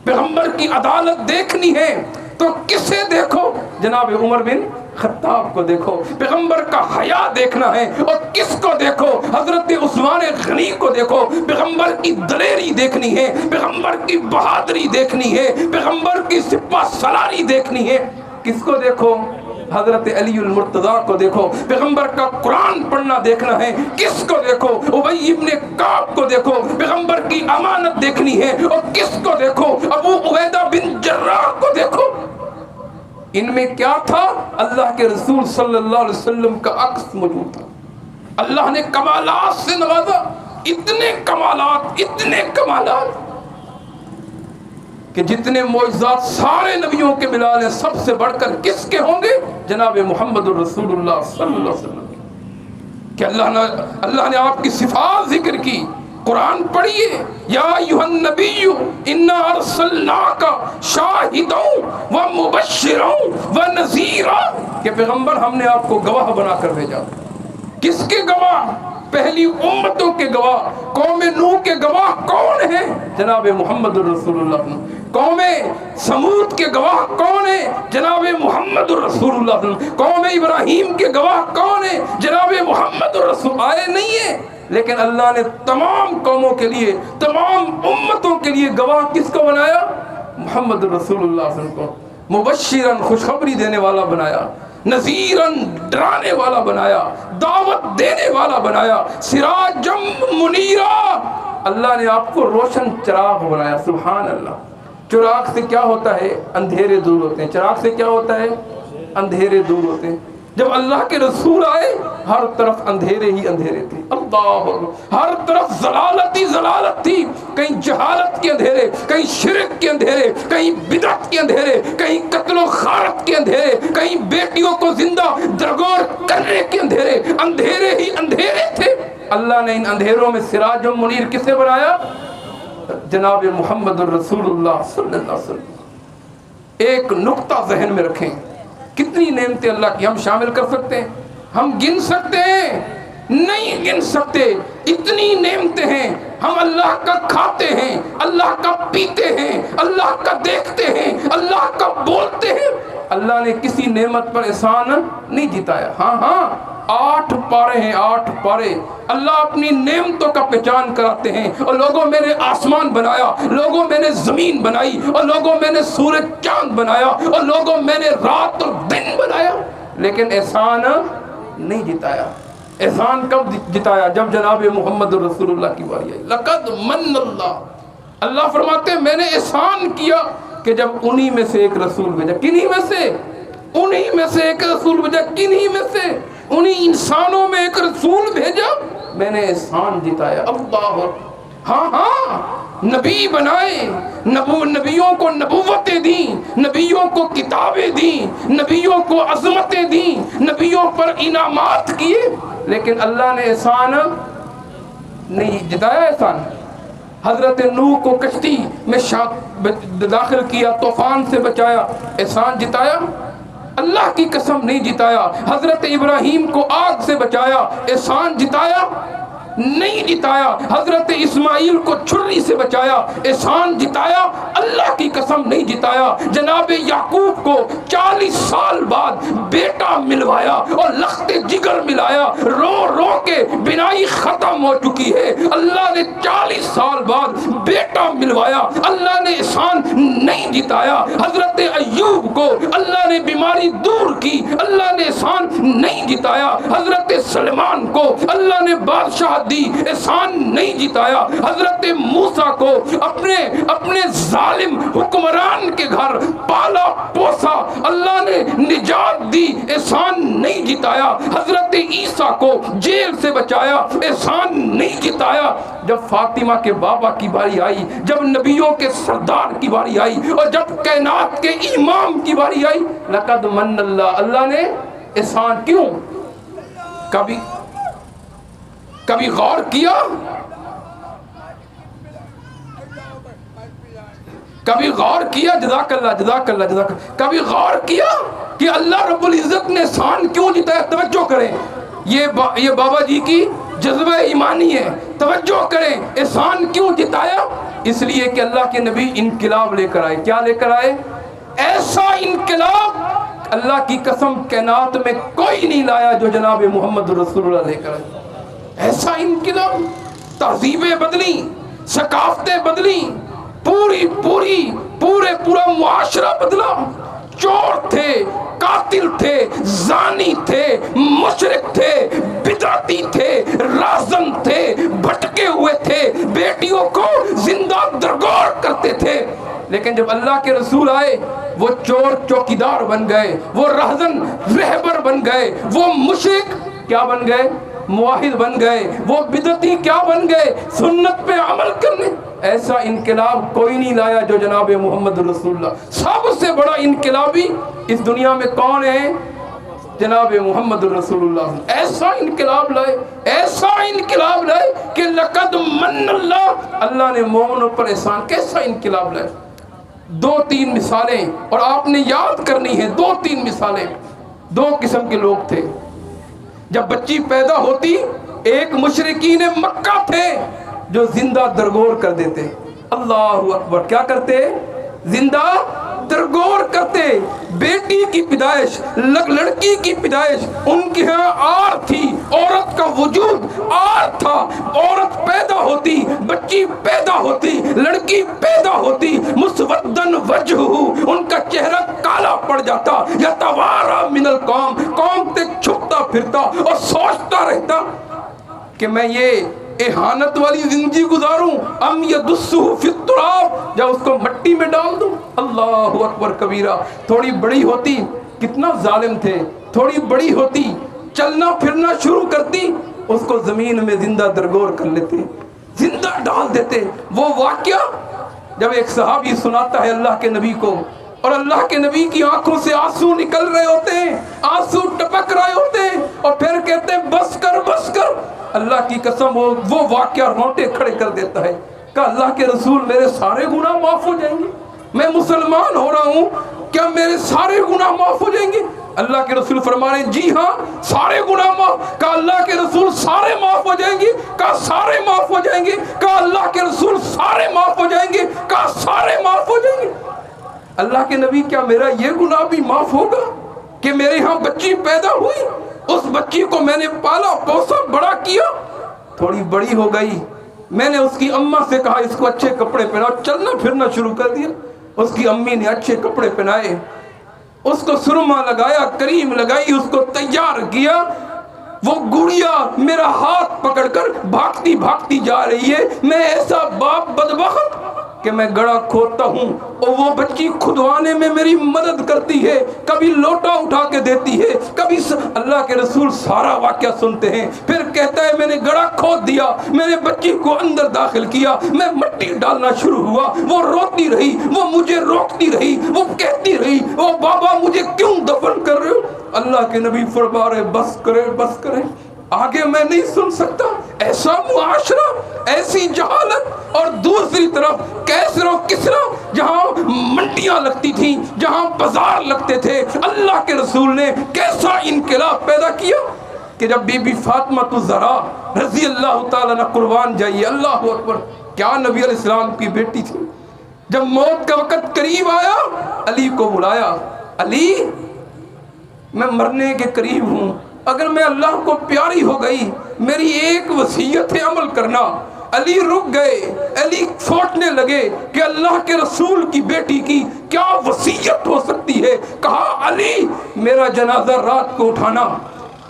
پیغمبر کی عدالت دیکھنی ہے تو کسے دیکھو؟ جناب عمر بن خطاب کو دیکھو۔ پیغمبر کا حیا دیکھنا ہے اور کس کو دیکھو؟ حضرت عثمان غنی کو دیکھو۔ پیغمبر کی دلیری دیکھنی ہے، پیغمبر کی بہادری دیکھنی ہے، پیغمبر کی سپہ سالاری دیکھنی ہے، کس کو دیکھو؟ حضرت علی المرتضیٰ کو دیکھو۔ پیغمبر کا قرآن پڑھنا دیکھنا ہے، کس کو دیکھو؟ ابی ابن کعب کو دیکھو۔ پیغمبر کی امانت دیکھنی ہے اور کس کو دیکھو؟ ابو عبیدہ بن جراح کو دیکھو۔ ان میں کیا تھا؟ اللہ کے رسول صلی اللہ علیہ وسلم کا عکس موجود تھا۔ اللہ نے کمالات سے نوازا، اتنے کمالات، اتنے کمالات کہ جتنے معجزات سارے نبیوں کے ملا لیں سب سے بڑھ کر کس کے ہوں گے؟ جناب محمد رسول اللہ صلی اللہ علیہ وسلم کہ اللہ نے آپ کی صفات ذکر کی۔ قرآن پڑھیے، یا ایھا النبی انا ارسلناک شاہدا ومبشرا ونذیرا کہ پیغمبر ہم نے آپ کو گواہ بنا کر بھیجا۔ کس کے گواہ؟ پہلی امتوں کے گواہ۔ قوم نوح کے گواہ کون ہیں؟ جناب محمد رسول اللہ۔ قوم سمود کے گواہ کون ہیں؟ جناب محمد رسول اللہ۔ قوم ابراہیم کے گواہ کون ہیں؟ جناب محمد رسول۔ آئے نہیں ہیں، لیکن اللہ نے تمام قوموں کے لیے، تمام امتوں کے لیے گواہ کس کو بنایا؟ محمد رسول اللہ صلی اللہ علیہ وسلم کو۔ مبشرن خوشخبری دینے والا بنایا، نذیرن ڈرانے والا بنایا، دعوت دینے والا بنایا، سراجم منیرا اللہ نے آپ کو روشن چراغ بنایا۔ سبحان اللہ۔ چراغ سے کیا ہوتا ہے؟ اندھیرے دور ہوتے ہیں۔ چراغ سے کیا ہوتا ہے؟ اندھیرے دور ہوتے ہیں۔ جب اللہ کے رسول آئے ہر طرف اندھیرے ہی اندھیرے تھے۔ اللہ، ہر طرف ضلالت ہی ضلالت تھی، کہیں جہالت کے اندھیرے، کہیں شرک کے اندھیرے، کہیں بدعت کے اندھیرے، کہیں قتل و غارت کے اندھیرے، کہیں بیٹیوں کو زندہ درگور کرنے کے اندھیرے، اندھیرے ہی اندھیرے تھے۔ اللہ نے ان اندھیروں میں سراج و منیر کسے بنایا؟ جناب محمد الرسول اللہ صلی اللہ علیہ وسلم۔ ایک نقطہ ذہن میں رکھیں، کتنی نعمتیں اللہ کی ہم شامل کر سکتے ہیں؟ ہم گن سکتے ہیں؟ نہیں گن سکتے، اتنی نعمتیں ہیں۔ ہم اللہ کا کھاتے ہیں، اللہ کا پیتے ہیں، اللہ کا دیکھتے ہیں، اللہ کا بولتے ہیں۔ اللہ نے کسی نعمت پر احسان نہیں جتایا۔ ہاں 8 پارے ہیں، 8 پارے اللہ اپنی نعمتوں کا پہچان کراتے ہیں۔ اور لوگوں میں نے آسمان بنایا، لوگوں میں نے زمین بنائی، اور لوگوں میں نے سورج چاند بنایا، اور لوگوں میں نے رات اور دن بنایا، لیکن احسان نہیں جتایا۔ احسان کب جتایا؟ جب جناب محمد رسول اللہ کی باری آئی۔ لقد من اللہ فرماتے ہیں میں نے احسان کیا کہ جب انہی میں سے ایک رسول بھیجا۔ کنہی میں سے؟ انہی میں سے ایک رسول بھیجا۔ کنہی میں سے؟ انہی انسانوں میں ایک رسول بھیجا، میں نے احسان جتایا۔ اللہ، ہاں نبی بنائے، نبیوں کو نبوتیں دیں، نبیوں کو کتابیں دیں، نبیوں کو عظمتیں دیں، نبیوں پر انعامات کیے، لیکن اللہ نے احسان نہیں جتایا۔ احسان حضرت نوح کو کشتی میں داخل کیا، طوفان سے بچایا، احسان جتایا؟ اللہ کی قسم نہیں جتایا۔ حضرت ابراہیم کو آگ سے بچایا، احسان جتایا؟ نہیں جتایا۔ حضرت اسماعیل کو چھری سے بچایا، احسان جتایا؟ اللہ کی قسم نہیں جتایا۔ جناب یعقوب کو 40 سال بعد بیٹا ملوایا اور لخت جگر ملایا، رو رو کے بینائی ختم ہو چکی ہے، اللہ نے 40 سال بعد بیٹا ملوایا، اللہ نے احسان نہیں جتایا۔ حضرت ایوب کو اللہ نے بیماری دور کی، اللہ نے احسان نہیں جتایا۔ حضرت سلیمان کو اللہ نے بادشاہ دی، احسان نہیں جتایا۔ حضرت موسیٰ کو اپنے ظالم حکمران کے گھر پالا پوسا، اللہ نے نجات دی، احسان نہیں جتایا۔ حضرت عیسیٰ کو جیل سے بچایا، احسان نہیں جتایا۔ جب فاطمہ کے بابا کی باری آئی، جب نبیوں کے سردار کی باری آئی، اور جب کائنات کے امام کی باری آئی، لقد من اللہ نے احسان کیوں؟ کبھی غور کیا؟ کبھی غور کیا؟ جزاک اللہ جزاک اللہ جزاک اللہ۔ کبھی غور کیا کہ اللہ رب العزت نے احسان کیوں جتایا؟ توجہ کریں، یہ بابا جی کی جذبہ ایمانی ہے، توجہ کریں۔ احسان کیوں جتایا؟ اس لیے کہ اللہ کے نبی انقلاب لے کر آئے۔ کیا لے کر آئے؟ ایسا انقلاب اللہ کی قسم کائنات میں کوئی نہیں لایا جو جناب محمد رسول اللہ لے کر آئے۔ ایسا انقلاب، تہذیبیں بدلی، ثقافتیں بدلی، پورا معاشرہ بدلا۔ چور تھے، قاتل تھے، زانی تھے، مشرک تھے، بدعتی تھے، رازن تھے، بھٹکے ہوئے تھے، بیٹیوں کو زندہ درگور کرتے تھے، لیکن جب اللہ کے رسول آئے وہ چور چوکیدار بن گئے، وہ رہزن رہبر بن گئے، وہ مشرک کیا بن گئے؟ موحد بن گئے، وہ بدعتی کیا بن گئے؟ سنت پہ عمل کرنے۔ ایسا انقلاب کوئی نہیں لایا جو جناب محمد رسول اللہ۔ سب سے بڑا انقلابی اس دنیا میں کون ہے؟ جناب محمد رسول اللہ۔ ایسا انقلاب لائے، ایسا انقلاب لائے کہ لقد من اللہ نے مومنوں پر احسان۔ کیسا انقلاب لائے؟ 2-3 مثالیں اور آپ نے یاد کرنی ہے۔ 2-3 مثالیں۔ 2 قسم کے لوگ تھے جب بچی پیدا ہوتی، ایک مشرکین مکہ تھے جو زندہ درگور کر دیتے۔ اللہ اکبر، کیا کرتے؟ زندہ درگور کرتے۔ بیٹی کی پیدائش، لڑکی کی پیدائش ان کے ہاں آر تھی، عورت کا وجود آر تھا۔ عورت پیدا ہوتی، بچی پیدا ہوتی، لڑکی پیدا ہوتی، مسودن وجہ، ان کا چہرہ کالا پڑ جاتا، یتوارا من القوم، قوم سے چھپتا پھرتا اور سوچتا رہتا کہ میں یہ احانت والی زندگی گزاروں، ام یدسہ فی التراب، یا اس کو مٹی میں ڈال دوں۔ اللہ اکبر کبیرہ۔ تھوڑی بڑی ہوتی، کتنا ظالم تھے، تھوڑی بڑی ہوتی، چلنا پھرنا شروع کرتی، اس کو زمین میں زندہ درگور کر لیتے، زندہ ڈال دیتے۔ وہ واقعہ جب ایک صحابی سناتا ہے اللہ کے نبی کو، اور اللہ کے نبی کی آنکھوں سے آنسو نکل رہے ہوتے ہیں، آنسو ٹپک رہے ہوتے ہیں، اور پھر کہتے ہیں بس کر بس کر۔ اللہ کی قسم وہ واقعہ رونٹے کھڑے کر دیتا ہے کہ اللہ کے رسول میرے سارے گناہ معاف ہو جائیں گے، میں مسلمان ہو رہا ہوں، کیا میرے سارے گناہ معاف ہو جائیں گے؟ اللہ کے رسول فرما رہے ہیں جی ہاں سارے گناہ معاف۔ کہا اللہ کے رسول سارے معاف ہو جائیں گے؟ کہا سارے معاف ہو جائیں گے۔ کہا اللہ کے رسول سارے معاف ہو جائیں گے؟ کہا سارے معاف ہو جائیں گے۔ اللہ کے نبی کیا میرا یہ گناہ بھی معاف ہوگا کہ میرے ہاں بچی پیدا ہوئی، اس بچی کو میں نے پالا پوسا بڑا کیا، تھوڑی بڑی ہو گئی، میں نے اس کی اماں سے کہا اس کو اچھے کپڑے پہناؤ، چلنا پھرنا شروع کر دیا، اس کی امی نے اچھے کپڑے پہنائے، اس کو سرما لگایا، کریم لگائی، اس کو تیار کیا، وہ گڑیا میرا ہاتھ پکڑ کر بھاگتی بھاگتی جا رہی ہے، میں ایسا باپ بدبخت کہ میں گڑا کھودتا ہوں اور وہ بچی کھدوانے میں میری مدد کرتی ہے، کبھی لوٹا اٹھا کے دیتی ہے، کبھی اللہ کے رسول سارا واقعہ سنتے ہیں، پھر کہتا ہے میں نے گڑا کھود دیا، میں نے بچی کو اندر داخل کیا، میں مٹی ڈالنا شروع ہوا، وہ روتی رہی، وہ مجھے روکتی رہی، وہ کہتی رہی او بابا مجھے کیوں دفن کر رہے ہو؟ اللہ کے نبی فرما رہے بس کرے بس کرے، آگے میں نہیں سن سکتا۔ ایسا معاشرہ، ایسی جہالت، اور دوسری طرف کیسر و کسرا جہاں منڈیاں لگتی تھیں، جہاں بازار لگتے تھے، اللہ کے رسول نے کیسا انقلاب پیدا کیا کہ جب بی بی فاطمہ الزہرا رضی اللہ تعالیٰ عنہ قربان جائیے، اللہ اکبر، کیا نبی علیہ السلام کی بیٹی تھی، جب موت کا وقت قریب آیا علی کو بلایا، علی میں مرنے کے قریب ہوں، اگر میں اللہ کو پیاری ہو گئی میری ایک وصیت ہے عمل کرنا۔ علی رک گئے، علی سوچنے لگے کہ اللہ کے رسول کی بیٹی کی کیا وصیت ہو سکتی ہے۔ کہا علی میرا جنازہ رات کو اٹھانا،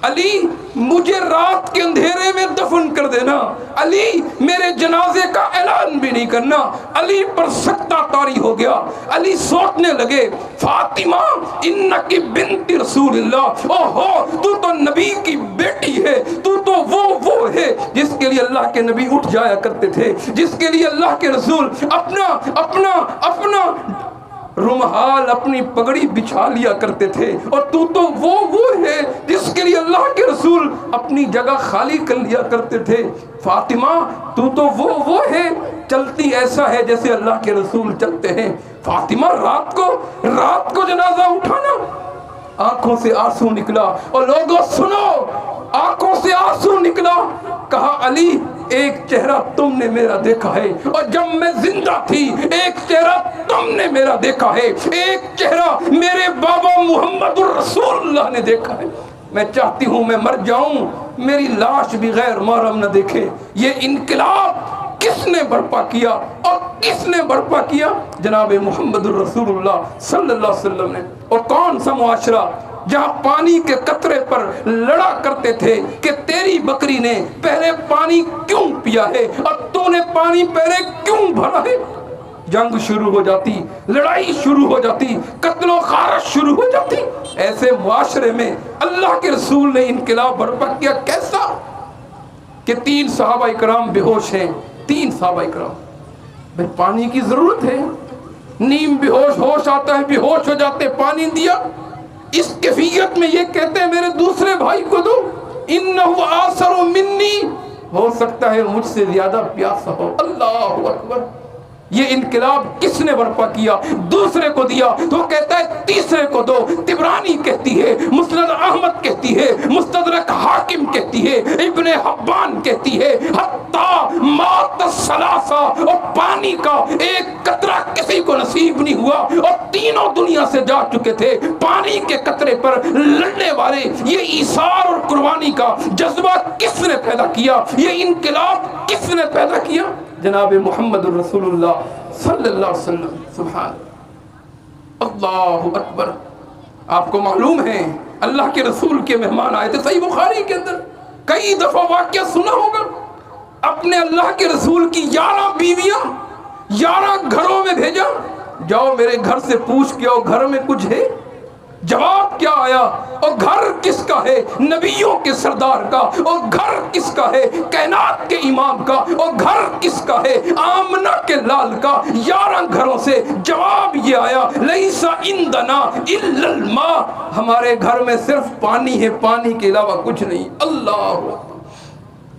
علی مجھے رات کے اندھیرے میں دفن کر دینا، علی میرے جنازے کا اعلان بھی نہیں کرنا۔ علی پر سکتہ طاری ہو گیا، علی سوچنے لگے فاطمہ انکی بنت رسول اللہ، اوہو تو تو نبی کی بیٹی ہے، تو تو وہ ہے جس کے لیے اللہ کے نبی اٹھ جایا کرتے تھے، جس کے لیے اللہ کے رسول اپنا رمحال اپنی پگڑی بچھا لیا کرتے تھے، اور تو وہ ہے جس کے لیے اللہ کے رسول اپنی جگہ خالی کر لیا کرتے تھے۔ فاطمہ تو وہ ہے، چلتی ایسا ہے جیسے اللہ کے رسول چلتے ہیں۔ فاطمہ رات کو جنازہ اٹھانا، آنکھوں سے آنسو نکلا، اور لوگوں سنو آنکھوں سے آنسو نکلا۔ کہا علی ایک چہرہ تم نے میرا دیکھا ہے، اور جب میں زندہ تھی ایک چہرہ تم نے میرا دیکھا ہے، ایک چہرہ میرے بابا محمد الرسول اللہ نے دیکھا ہے، میں چاہتی ہوں میں مر جاؤں میری لاش بھی غیر محرم نہ دیکھے۔ یہ انقلاب کس نے برپا کیا اور کس نے برپا کیا؟ جناب محمد الرسول اللہ صلی اللہ علیہ وسلم نے۔ اور کون سا معاشرہ جہاں پانی کے قطرے پر لڑا کرتے تھے کہ تیری بکری نے پہلے پانی کیوں پیا ہے اور تو نے پانی پہلے کیوں بھرا ہے؟ جنگ شروع ہو جاتی، لڑائی شروع ہو جاتی، قتل و غارت شروع ہو جاتی۔ ایسے معاشرے میں اللہ کے رسول نے انقلاب برپا کیا۔ کیسا کہ 3 صحابہ کرام بے ہوش ہیں، 3 صحابہ کرام، بھئی پانی کی ضرورت ہے، نیم بے ہوش، ہوش آتا ہے بے ہوش ہو جاتے، پانی دیا، اس کیفیت میں یہ کہتے ہیں میرے دوسرے بھائی کو دو، انہو آثر منی، ہو سکتا ہے مجھ سے زیادہ پیاسا ہو۔ اللہ اکبر، یہ انقلاب کس نے برپا کیا؟ دوسرے کو دیا تو کہتا ہے تیسرے کو دو۔ طبرانی کہتی ہے، مسند احمد کہتی ہے، مستدرک حاکم کہتی ہے، ابن حبان کہتی ہے حتی مات الثلاثہ، اور پانی کا ایک قطرہ کسی کو نصیب نہیں ہوا، اور تینوں دنیا سے جا چکے تھے۔ پانی کے قطرے پر لڑنے والے یہ ایثار اور قربانی کا جذبہ کس نے پیدا کیا؟ یہ انقلاب کس نے پیدا کیا؟ جناب محمد الرسول اللہ صلی اللہ علیہ وسلم۔ سبحان اللہ اکبر۔ آپ کو معلوم ہے اللہ کے رسول کے مہمان آئے تھے، صحیح بخاری کے اندر کئی دفعہ واقعہ سنا ہوگا۔ اپنے اللہ کے رسول کی 11 بیویاں 11 گھروں میں بھیجا، جاؤ میرے گھر سے پوچھ کے آؤ گھر میں کچھ ہے؟ جواب کیا آیا؟ اور گھر کس کا ہے؟ نبیوں کے سردار کا۔ اور گھر کس کا ہے؟ کائنات کے امام کا۔ اور گھر کس کا ہے؟ آمنہ کے لال کا۔ 11 گھروں سے جواب یہ آیا لیس عندنا الا الماء، ہمارے گھر میں صرف پانی ہے، پانی کے علاوہ کچھ نہیں۔ اللہ،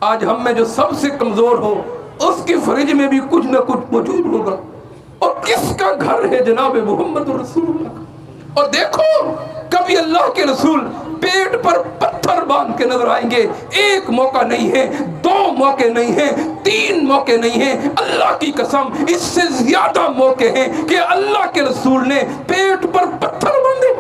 آج ہم میں جو سب سے کمزور ہو اس کی فریج میں بھی کچھ نہ کچھ موجود ہوگا، اور کس کا گھر ہے؟ جناب محمد رسول اللہ کا۔ اور دیکھو کبھی اللہ کے رسول پیٹ پر پتھر باندھ کے نظر آئیں گے. ایک موقع نہیں ہے, دو موقع نہیں ہیں, تین موقع نہیں ہیں, اللہ کی قسم اس سے زیادہ موقع ہیں کہ اللہ کے رسول نے پیٹ پر پتھر باندھے.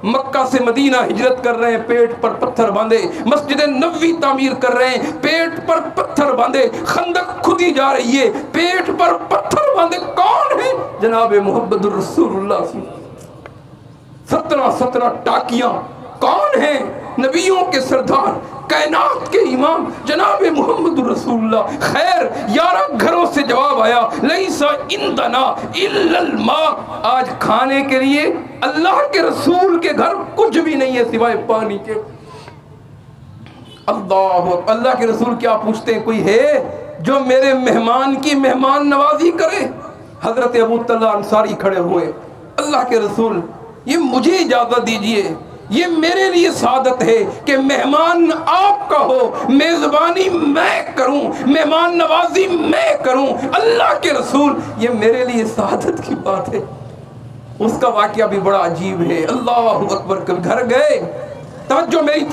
مکہ سے مدینہ ہجرت کر رہے ہیں, پیٹ پر پتھر باندھے. مسجد نبوی تعمیر کر رہے ہیں, پیٹ پر پتھر باندھے. خندق کھدی جا رہی ہے, پیٹ پر پتھر باندھے. کون ہے؟ جناب محمد الرسول اللہ صلی اللہ علیہ وسلم. 17 ٹاکیاں. کون ہیں؟ نبیوں کے سردار, کائنات کے امام جناب محمد الرسول اللہ. خیر 11 گھروں سے جواب آیا, لیس عندنا الا الماء. آج کھانے کے لیے اللہ کے رسول کے گھر کچھ بھی نہیں ہے سوائے پانی کے. اللہ کے رسول کیا پوچھتے ہیں, کوئی ہے جو میرے مہمان کی مہمان نوازی کرے؟ حضرت ابو طلحہ انصاری کھڑے ہوئے, اللہ کے رسول یہ مجھے اجازت دیجئے, یہ میرے لیے سعادت ہے کہ مہمان آپ کا ہو, میزبانی میں کروں, مہمان نوازی میں کروں. اللہ کے رسول یہ میرے لیے سعادت کی بات ہے. اس کا واقعہ بھی بڑا عجیب ہے. اللہ اکبر. کبھی گھر گئے, توجہ میری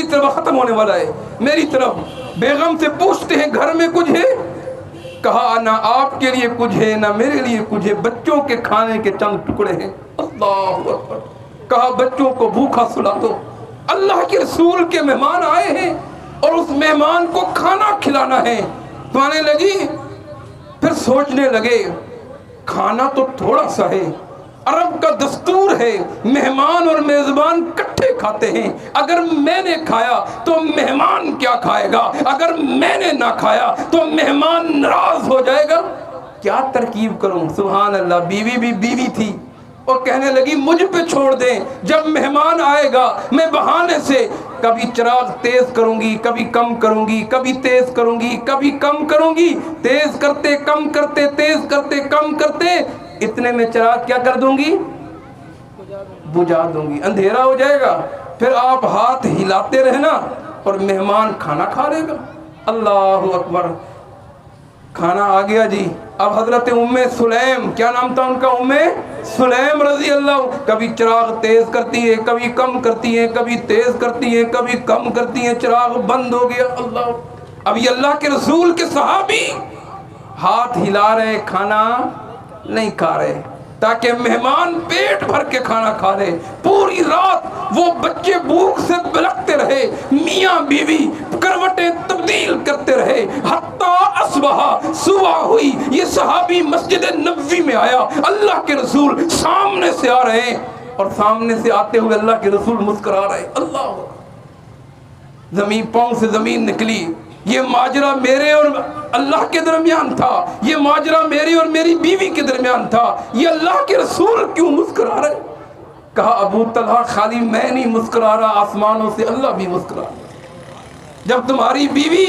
طرف ختم ہونے والا ہے, میری طرف. بیگم سے پوچھتے ہیں گھر میں کچھ ہے؟ کہا نہ آپ کے لیے کچھ ہے نہ میرے لیے کچھ ہے, بچوں کے کھانے کے چند ٹکڑے ہیں. اللہ اکبر. کہا بچوں کو بھوکا سلا دو. اللہ کے رسول کے مہمان آئے ہیں اور اس مہمان کو کھانا کھلانا ہے. تو آنے لگی, پھر سوچنے لگے کھانا تو تھوڑا سا ہے, عرب کا دستور ہے مہمان اور میزبان کٹھے کھاتے ہیں. اگر میں نے کھایا تو مہمان کیا کھائے گا, اگر میں نے نہ کھایا تو مہمان ناراض ہو جائے گا. کیا ترکیب کروں. سبحان اللہ. بیوی بھی بیوی تھی اور کہنے لگی مجھ پہ چھوڑ دیں, جب مہمان آئے گا میں بہانے سے کبھی چراغ تیز کروں گی, کبھی کم کروں گی, کبھی تیز کروں گی, کبھی کم کروں گی. تیز کرتے کم کرتے, تیز کرتے کم کرتے, اتنے میں چراغ کیا کر دوں گی, بجھا دوں گی, اندھیرا ہو جائے گا. پھر آپ ہاتھ ہلاتے رہنا اور مہمان کھانا کھا لے گا. اللہ اکبر. کھانا آ گیا جی. اب حضرت ام سلیم, کیا نام تھا ان کا, ام سلیم رضی اللہ, کبھی چراغ تیز کرتی ہے, کبھی کم کرتی ہیں, کبھی تیز کرتی ہیں, کبھی کم کرتی ہیں. چراغ بند ہو گیا. اللہ. اب یہ اللہ کے رسول کے صحابی ہاتھ ہلا رہے, کھانا نہیں کھا رہے تاکہ مہمان پیٹ بھر کے کھانا کھا لے. پوری رات وہ بچے بھوک سے بلکتے رہے, میاں بیوی کروٹیں تبدیل کرتے رہے, حتیٰ اصبح, صبح ہوئی. یہ صحابی مسجد نبوی میں آیا, اللہ کے رسول سامنے سے آ رہے ہیں اور سامنے سے آتے ہوئے اللہ کے رسول مسکرا رہے. اللہ. زمین, پاؤں سے زمین نکلی. یہ ماجرا میرے اور اللہ کے درمیان تھا, یہ ماجرا میری اور میری بیوی کے درمیان تھا, یہ اللہ کے رسول کیوں مسکرا رہے؟ کہا ابو طلحہ خالی میں نہیں مسکرا رہا, آسمانوں سے اللہ بھی مسکرا رہا. جب تمہاری بیوی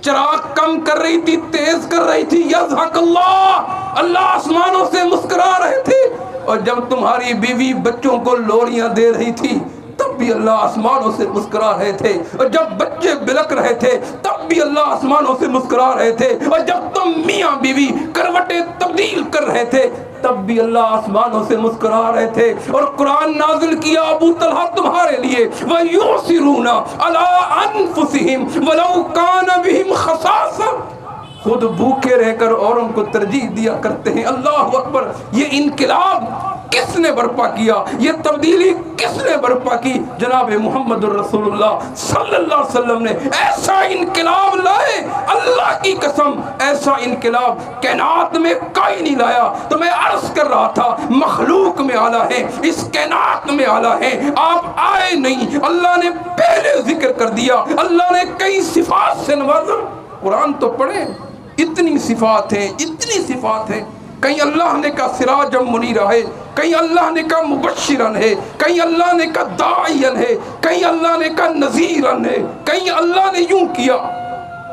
چراغ کم کر رہی تھی, تیز کر رہی تھی, یضحک اللہ, اللہ آسمانوں سے مسکرا رہے تھے. اور جب تمہاری بیوی بچوں کو لوریاں دے رہی تھی تب بھی اللہ آسمانوں سے مسکرا رہے تھے. اور جب بچے بلک رہے تھے تب بھی اللہ آسمانوں سے مسکرا رہے تھے. اور جب تم میاں بیوی کروٹیں تبدیل کر رہے تھے تب بھی اللہ آسمانوں سے مسکرا رہے تھے. اور قرآن نازل کیا ابو طلحہ تمہارے لیے, وَيُؤْثِرُونَ عَلَىٰ أَنفُسِهِمْ وَلَوْ كَانَ بِهِمْ خَصَاصَةٌ, خود بھوکے رہ کر اوروں کو ترجیح دیا کرتے ہیں. اللہ اکبر. یہ انقلاب کس نے برپا کیا, یہ تبدیلی کس نے برپا کی؟ جناب محمد الرسول اللہ صلی اللہ علیہ وسلم نے ایسا انقلاب لائے, اللہ کی قسم ایسا انقلاب کائنات میں کوئی نہیں لایا. تو میں عرض کر رہا تھا مخلوق میں اعلیٰ ہے, اس کائنات میں اعلیٰ ہے. آپ آئے نہیں, اللہ نے پہلے ذکر کر دیا, اللہ نے کئی صفات سے نوازا. قرآن تو پڑھیں, اتنی صفات ہیں, اتنی صفات ہیں. کہیں اللہ نے کہا سراجم منیرہ ہے, کہیں اللہ نے کہا مبشرن ہے, کہیں اللہ نے کہا داعین ہے, کہیں اللہ نے کہا نذیرن ہے, کہیں اللہ نے یوں کیا.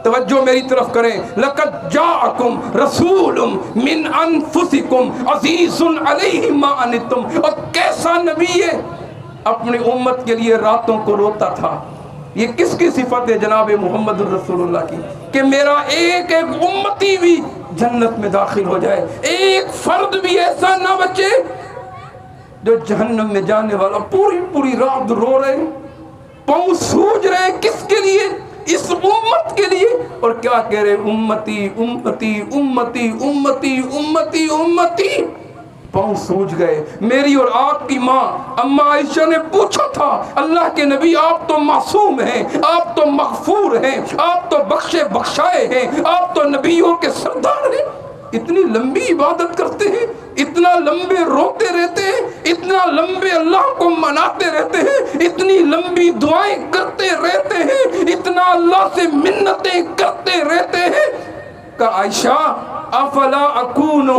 توجہ میری طرف کریں. لقد جاءکم رسول من انفسکم عزیز علیہ ما عنتم. اور کیسا نبی ہے, اپنی امت کے لیے راتوں کو روتا تھا. یہ کس کی صفت ہے؟ جناب محمد الرسول اللہ کی, کہ میرا ایک ایک امتی بھی جنت میں داخل ہو جائے, ایک فرد بھی ایسا نہ بچے جو جہنم میں جانے والا پوری پوری رات رو رہے، پاؤں سوج رہے، کس کے لیے؟ اس امت کے لیے، اور کیا کہہ رہے؟ امتی امتی امتی امتی امتی امتی۔ پاؤں سوج گئے۔ میری اور آپ کی ماں اما عائشہ نے پوچھا تھا، اللہ کے نبی آپ تو معصوم ہیں، آپ تو مغفور ہیں، آپ تو بخشے بخشائے ہیں، آپ تو نبیوں کے سردار ہیں، اتنی لمبی عبادت کرتے ہیں، اتنا لمبے روتے رہتے ہیں، اتنا لمبے اللہ کو مناتے رہتے ہیں، اتنی لمبی دعائیں کرتے رہتے ہیں، اتنا اللہ سے منتیں کرتے رہتے ہیں کہ عائشہ افلا اکون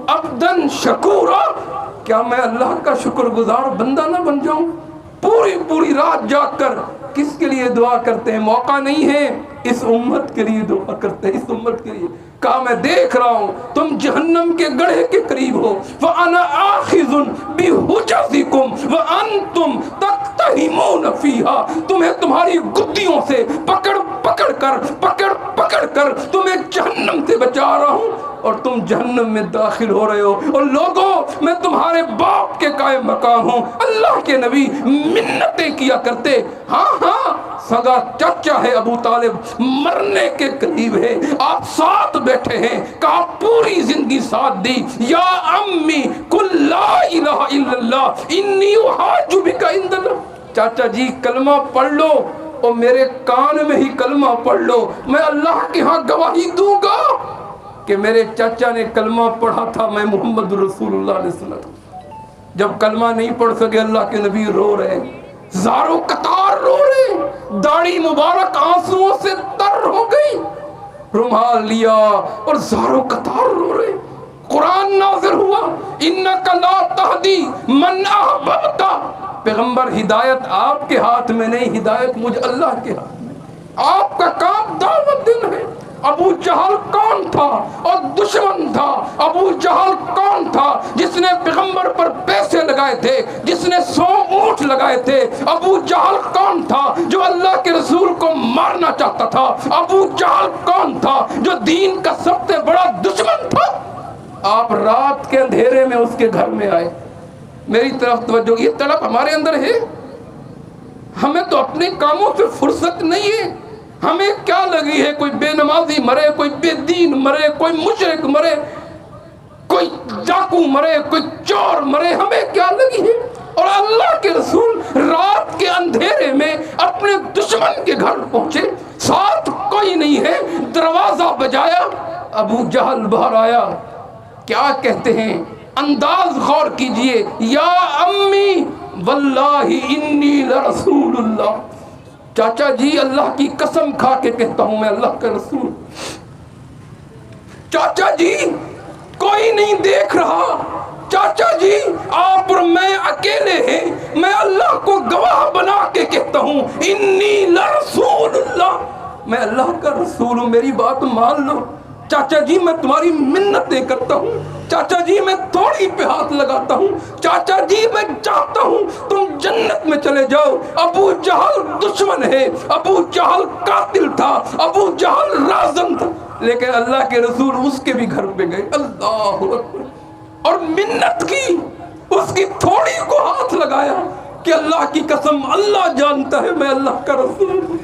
عبدا شکورا، کیا میں اللہ کا شکر گزار بندہ نہ بن جاؤں؟ پوری پوری رات جاگ کر کس کے لیے دعا کرتے ہیں؟ موقع نہیں ہے، اس امت کے لیے دعا کرتے ہیں، اس امت کے لیے۔ کہا میں دیکھ رہا ہوں تم جہنم کے گڑھے کے قریب ہو، وَأَنَا آخِذٌ بِحُجَزِكُمْ وَأَنْتُمْ تَقْتَحِمُونَ فِيهَا، تمہیں تمہاری گدیوں سے پکڑ پکڑ کر تمہیں جہنم سے بچا رہا ہوں، اور تم جہنم میں داخل ہو رہے ہو، اور لوگوں میں تمہارے باپ کے قائم مقام ہوں۔ اللہ کے نبی منتیں کیا کرتے، ہاں سگا چچا ہے ابو طالب، مرنے کے قریب ہے، آپ ساتھ بیٹھے ہیں، کہا پوری زندگی ساتھ دی، یا امی قل لا الہ الا اللہ انی احاج بک عند اللہ، چاچا جی کلمہ پڑھ لو، اور میرے کان میں ہی کلمہ پڑھ لو، میں اللہ کے ہاں گواہی دوں گا کہ میرے چاچا نے کلمہ پڑھا تھا، میں محمد رسول اللہ علیہ وسلم۔ جب کلمہ نہیں پڑھ سکے اللہ کے نبی رو رہے، زاروں قطار رو رہے، داڑھی مبارک آنسوؤں سے تر ہو گئی، رومال لیا اور زاروں قطار رو رہے۔ قرآن نازل ہوا، انک لا تہدی من احببت، پیغمبر ہدایت آپ کے ہاتھ میں نہیں، ہدایت مجھ اللہ کے ہاتھ میں، آپ کا کام دعوت دینا ہے۔ ابو جہل کون تھا اور دشمن تھا؟ ابو جہل کون تھا جس نے پیغمبر پر پیسے لگائے تھے، جس نے 100 اونٹ لگائے تھے؟ ابو جہل کون تھا جو اللہ کے رسول کو مارنا چاہتا تھا؟ ابو جہل کون تھا جو دین کا سب سے بڑا دشمن تھا؟ آپ رات کے اندھیرے میں اس کے گھر میں آئے۔ میری طرف توجہ، یہ طلب ہمارے اندر ہے؟ ہمیں تو اپنے کاموں سے فرصت نہیں ہے، ہمیں کیا لگی ہے؟ کوئی بے نمازی مرے، کوئی بے دین مرے، کوئی مشرک مرے، کوئی ڈاکو مرے، کوئی چور مرے، ہمیں کیا لگی ہے؟ اور اللہ کے رسول رات کے اندھیرے میں اپنے دشمن کے گھر پہنچے، ساتھ کوئی نہیں ہے، دروازہ بجایا، ابو جہل باہر آیا، کیا کہتے ہیں؟ انداز غور کیجئے، یا امی واللہ انی لرسول اللہ، چاچا جی اللہ کی قسم کھا کے کہتا ہوں میں اللہ کا رسول۔ چاچا جی کوئی نہیں دیکھ رہا، چاچا جی آپ اور میں اکیلے ہیں، میں اللہ کو گواہ بنا کے کہتا ہوں انی لرسول اللہ، میں اللہ کا رسول ہوں، میری بات مان لو۔ چاچا جی میں تمہاری منتیں کرتا ہوں، چاچا جی میں تھوڑی پہ ہاتھ لگاتا ہوں، چاچا جی میں چاہتا ہوں تم جنت میں چلے جاؤ۔ ابو جہل دشمن ہے، ابو جہل قاتل تھا، ابو جہل رازن تھا، لیکن اللہ کے رسول اس کے بھی گھر پہ گئے، اللہ اکبر، اور منت کی، اس کی تھوڑی کو ہاتھ لگایا کہ اللہ کی قسم اللہ جانتا ہے میں اللہ کا رسول ہوں۔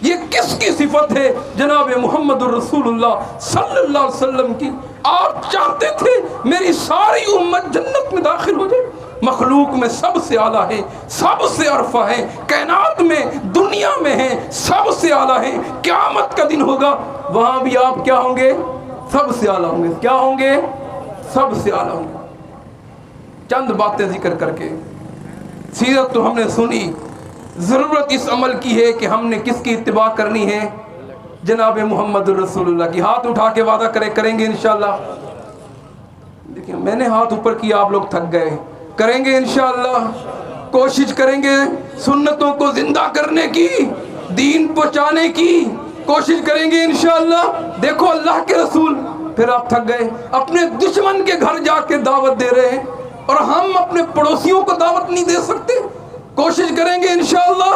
یہ کس کی صفت ہے؟ جناب محمد الرسول اللہ صلی اللہ علیہ وسلم کی۔ آپ چاہتے تھے میری ساری امت جنت میں داخل ہو جائے، مخلوق میں سب سے اعلیٰ ہے، سب سے عرفہ ہے، کائنات میں دنیا میں ہے، سب سے اعلیٰ ہے، قیامت کا دن ہوگا وہاں بھی آپ کیا ہوں گے؟ سب سے اعلیٰ ہوں گے۔ کیا ہوں گے؟ سب سے اعلیٰ ہوں گے۔ چند باتیں ذکر کر کے، سیرت تو ہم نے سنی، ضرورت اس عمل کی ہے کہ ہم نے کس کی اتباع کرنی ہے؟ جناب محمد الرسول اللہ کی۔ ہاتھ اٹھا کے وعدہ کریں گے انشاءاللہ؟ دیکھیں میں نے ہاتھ اوپر کیا، آپ لوگ تھک گئے، کریں گے انشاءاللہ؟ کوشش کریں گے سنتوں کو زندہ کرنے کی، دین پہنچانے کی کوشش کریں گے انشاءاللہ؟ دیکھو اللہ کے رسول، پھر آپ تھک گئے، اپنے دشمن کے گھر جا کے دعوت دے رہے ہیں، اور ہم اپنے پڑوسیوں کو دعوت نہیں دے سکتے؟ کوشش کریں گے انشاءاللہ؟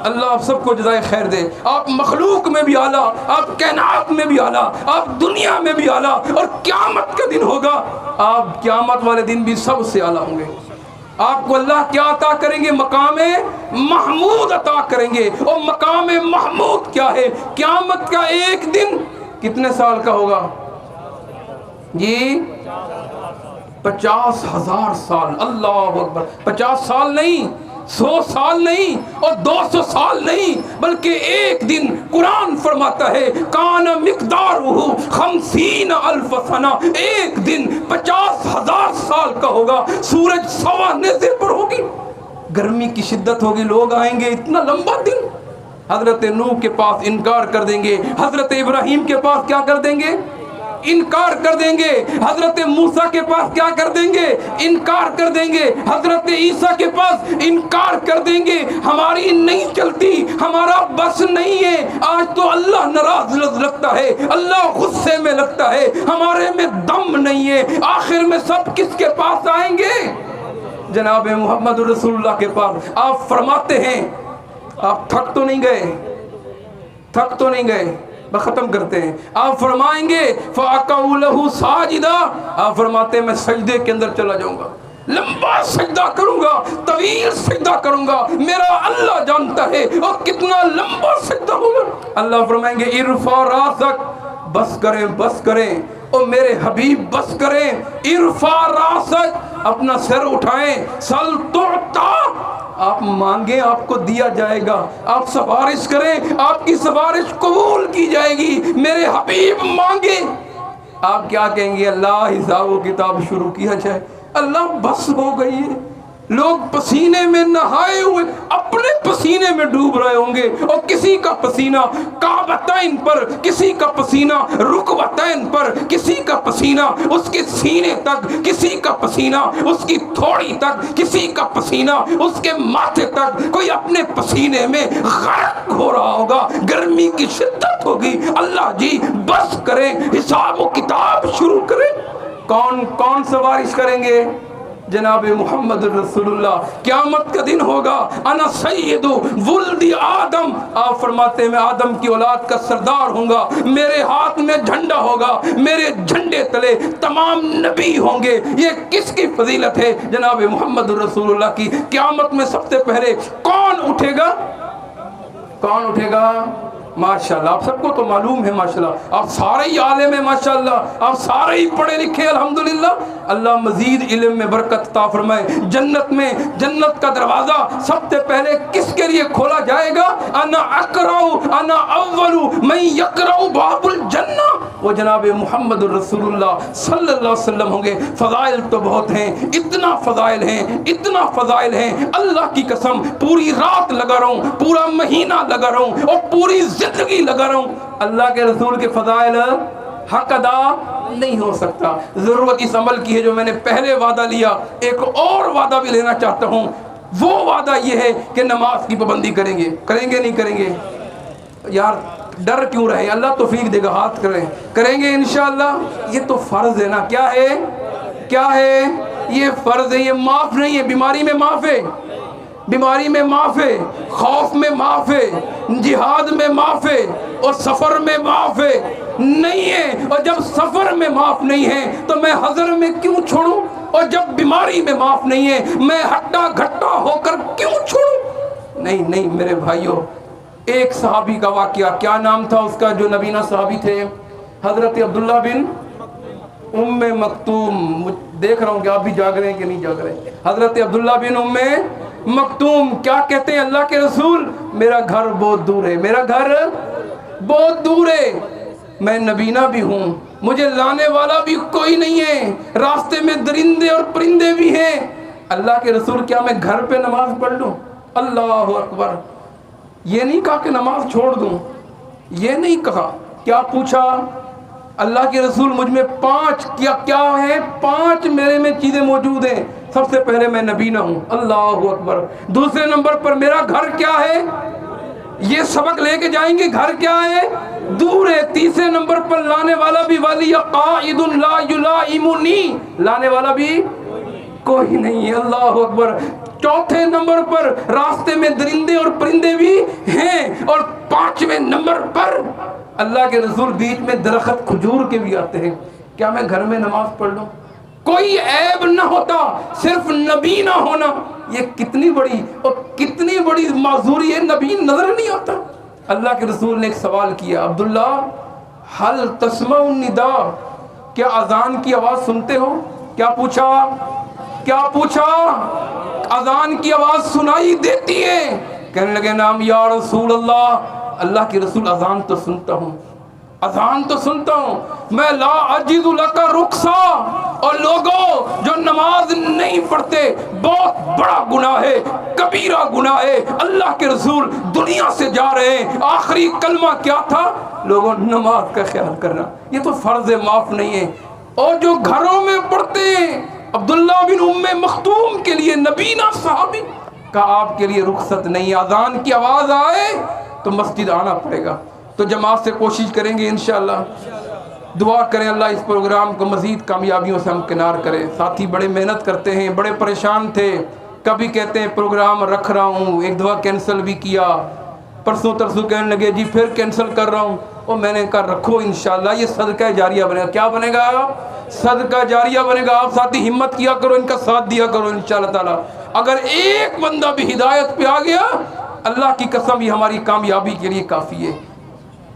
اللہ آپ سب کو جزائے خیر دے، آپ مخلوق میں بھی اعلیٰ، آپ کائنات میں بھی اعلیٰ، آپ دنیا میں بھی اعلیٰ، اور قیامت کا دن ہوگا آپ قیامت والے دن بھی سب سے اعلیٰ ہوں گے۔ آپ کو اللہ کیا عطا کریں گے؟ مقام محمود عطا کریں گے. اور مقام محمود کیا ہے؟ قیامت کا ایک دن کتنے سال کا ہوگا جی؟ 50,000 سال. اللہ اکبر. 50 سال نہیں، 100 سال نہیں، اور 200 سال نہیں، بلکہ ایک دن قرآن فرماتا ہے کان مقدارہ 50,000 سنہ. ایک دن 50,000 سال کا ہوگا. سورج سوا نیزے پر ہوگی، گرمی کی شدت ہوگی، لوگ آئیں گے. اتنا لمبا دن. حضرت نوح کے پاس انکار کر دیں گے، حضرت ابراہیم کے پاس کیا کر دیں گے؟ انکار کر دیں گے. حضرت موسیٰ کے پاس کیا کر دیں گے؟ انکار کر دیں گے. حضرت عیسیٰ کے پاس انکار کر دیں گے. ہماری نہیں چلتی، ہمارا بس نہیں ہے. آج تو اللہ ناراض لگتا ہے، اللہ غصے میں لگتا ہے، ہمارے میں دم نہیں ہے. آخر میں سب کس کے پاس آئیں گے؟ جناب محمد رسول اللہ کے پاس. آپ فرماتے ہیں، آپ تھک تو نہیں گئے؟ تھک تو نہیں گئے؟ ختم کرتے ہیں. آپ فرمائیں گے فَأَقَعُوا لَهُ سَاجِدًا. آپ فرماتے ہیں میں سجدے کے اندر چلا جاؤں گا، لمبا سجدہ کروں گا، طویل سجدہ کروں گا. میرا اللہ جانتا ہے اور کتنا لمبا سجدہ ہوگا. اللہ فرمائیں گے ارفع راسک. بس کریں، بس کریں. اور میرے حبیب بس کریں. ارفع راسک، اپنا سر اٹھائیں. سل تعطا، آپ مانگیں آپ کو دیا جائے گا. آپ سفارش کریں آپ کی سفارش قبول کی جائے گی. میرے حبیب مانگیں. آپ کیا کہیں گے؟ اللہ حساب و کتاب شروع کیا جائے. اللہ بس ہو گئی ہے. لوگ پسینے میں نہائے ہوئے اپنے پسینے میں ڈوب رہے ہوں گے، اور کسی کا پسینہ کعبتین پر، کسی کا پسینہ رکبتین پر، کسی کا پسینہ اس کے سینے تک، کسی کا پسینہ اس کی تھوڑی تک، کسی کا پسینہ اس کے ماتھے تک. کوئی اپنے پسینے میں غرق ہو رہا ہوگا، گرمی کی شدت ہوگی. اللہ جی بس کریں، حساب و کتاب شروع کریں. کون کون سفارش کریں گے؟ جناب محمد رسول اللہ. قیامت کا دن ہوگا انا سید ولد آدم. آپ فرماتے ہیں میں آدم کی اولاد کا سردار ہوں گا. میرے ہاتھ میں جھنڈا ہوگا، میرے جھنڈے تلے تمام نبی ہوں گے. یہ کس کی فضیلت ہے؟ جناب محمد رسول اللہ کی. قیامت میں سب سے پہلے کون اٹھے گا؟ کون اٹھے گا؟ ماشاءاللہ آپ سب کو تو معلوم ہے، ماشاءاللہ آپ سارے ہی عالم ہیں، ماشاءاللہ آپ سارے ہی پڑھے لکھے، الحمدللہ. اللہ مزید علم میں برکت عطا فرمائے. جنت میں جنت کا دروازہ سب سے پہلے کس کے لیے کھولا جائے گا؟ انا اقرأ انا اول من یقرأ باب الجنہ. وہ جناب محمد رسول اللہ صلی اللہ علیہ وسلم ہوں گے. فضائل تو بہت ہیں، اتنا فضائل ہیں، اتنا فضائل ہیں. اللہ کی قسم پوری رات لگا رہا ہوں، پورا مہینہ لگا رہا ہوں، اور پوری زندگی لگا رہا ہوں. اللہ کے رسول کے فضائل حق ادا نہیں ہو سکتا. ضرورت اس عمل کی ہے جو میں نے پہلے وعدہ لیا. ایک اور وعدہ بھی لینا چاہتا ہوں. وہ وعدہ یہ ہے کہ نماز کی پابندی کریں گے. کریں گے نہیں کریں گے؟ یار ڈر کیوں رہے؟ اللہ توفیق دے گا. ہاتھ کریں گے انشاءاللہ. یہ تو فرض ہے نا. کیا ہے؟ کیا ہے؟ یہ فرض ہے. یہ معاف نہیں ہے. بیماری میں معاف ہے، بیماری میں معاف ہے، خوف میں معاف ہے، جہاد میں معاف ہے، اور سفر میں معاف ہے نہیں ہے. اور جب سفر میں معاف نہیں ہے تو میں حضر میں کیوں چھوڑوں؟ اور جب بیماری میں معاف نہیں ہے میں ہٹا گھٹا ہو کر کیوں چھوڑوں؟ نہیں نہیں میرے بھائیوں. ایک صحابی کا واقعہ، کیا نام تھا اس کا جو نبینا صحابی تھے؟ حضرت عبداللہ بن ام مکتوم. دیکھ رہا ہوں کہ آپ بھی جاگ رہے ہیں کہ نہیں جاگ رہے. حضرت عبداللہ بن ام مکتوم کیا کہتے ہیں؟ اللہ کے رسول میرا گھر بہت دور ہے، میرا گھر بہت دور ہے، میں نبینا بھی ہوں، مجھے لانے والا بھی کوئی نہیں ہے، راستے میں درندے اور پرندے بھی ہیں. اللہ کے رسول کیا میں گھر پہ نماز پڑھ لوں؟ اللہ اکبر. یہ نہیں کہا کہ نماز چھوڑ دوں، یہ نہیں کہا. کیا پوچھا؟ اللہ کے رسول مجھ میں 5 کیا ہے؟ 5 میرے میں چیزیں موجود ہیں. سب سے پہلے میں نبینا ہوں. اللہ اکبر. دوسرے نمبر پر میرا گھر کیا ہے؟ یہ سبق لے کے جائیں گے. گھر کیا ہے؟ دور ہے. تیسرے نمبر پر لانے والا بھی ولی قائد لا یلائمنی، لانے والا بھی کوئی نہیں ہے. اللہ اکبر. چوتھے نمبر پر راستے میں درندے اور پرندے بھی ہیں. اور 5ویں نمبر پر اللہ کے رسول بیچ میں درخت کھجور کے بھی آتے ہیں. کیا میں گھر میں نماز پڑھ لوں؟ کوئی عیب نہ ہوتا، صرف نبی نہ ہونا، یہ کتنی بڑی اور کتنی بڑی معذوری ہے، نبی نظر نہیں آتا۔ اللہ کے رسول نے ایک سوال کیا، عبداللہ حل تسمع النداء، کیا اذان کی آواز سنتے ہو؟ کیا پوچھا؟ کیا پوچھا؟ اذان کی آواز سنائی دیتی ہے؟ کہنے لگے نام یا رسول اللہ، اللہ کے رسول اذان تو سنتا ہوں، اذان تو سنتا ہوں، میں لا اجد لک رخصا۔ اور لوگوں جو نماز نہیں پڑھتے بہت بڑا گناہ ہے، کبیرہ گناہ ہے۔ اللہ کے رسول دنیا سے جا رہے ہیں، آخری کلمہ کیا تھا؟ لوگوں نماز کا خیال کرنا، یہ تو فرض معاف نہیں ہے۔ اور جو گھروں میں پڑھتے ہیں، عبداللہ بن ام مختوم کے لیے نبی نہ صحابی کا آپ کے لیے رخصت نہیں، اذان کی آواز آئے تو مسجد آنا پڑے گا۔ تو جماعت سے کوشش کریں گے انشاءاللہ، دعا کریں اللہ اس پروگرام کو مزید کامیابیوں سے ہمکنار کرے۔ ساتھی بڑے محنت کرتے ہیں، بڑے پریشان تھے، کبھی کہتے ہیں پروگرام رکھ رہا ہوں، ایک دفعہ کینسل بھی کیا، پرسوں ترسوں کہنے لگے جی پھر کینسل کر رہا ہوں، اور میں نے کہا رکھو انشاءاللہ، یہ صدقہ جاریہ بنے گا۔ کیا بنے گا؟ صدقہ جاریہ بنے گا۔ آپ ساتھی ہمت کیا کرو، ان کا ساتھ دیا کرو انشاءاللہ تعالی۔ اگر ایک بندہ بھی ہدایت پہ آ گیا، اللہ کی قسم یہ ہماری کامیابی کے لیے کافی ہے۔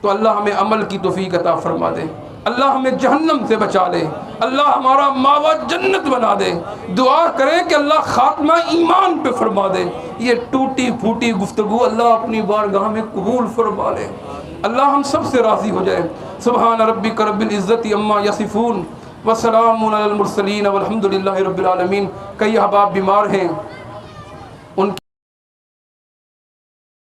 تو اللہ ہمیں عمل کی توفیق عطا فرما دے، اللہ ہمیں جہنم سے بچا لے، اللہ ہمارا ماوا جنت بنا دے۔ دعا کریں کہ اللہ خاتمہ ایمان پہ فرما دے۔ یہ ٹوٹی پھوٹی گفتگو اللہ اپنی بارگاہ میں قبول فرما لے، اللہ ہم سب سے راضی ہو جائے۔ سبحان ربک رب العزت عما یصفون وسلام علی المرسلین والحمد للہ رب العالمین۔ کئی احباب بیمار ہیں،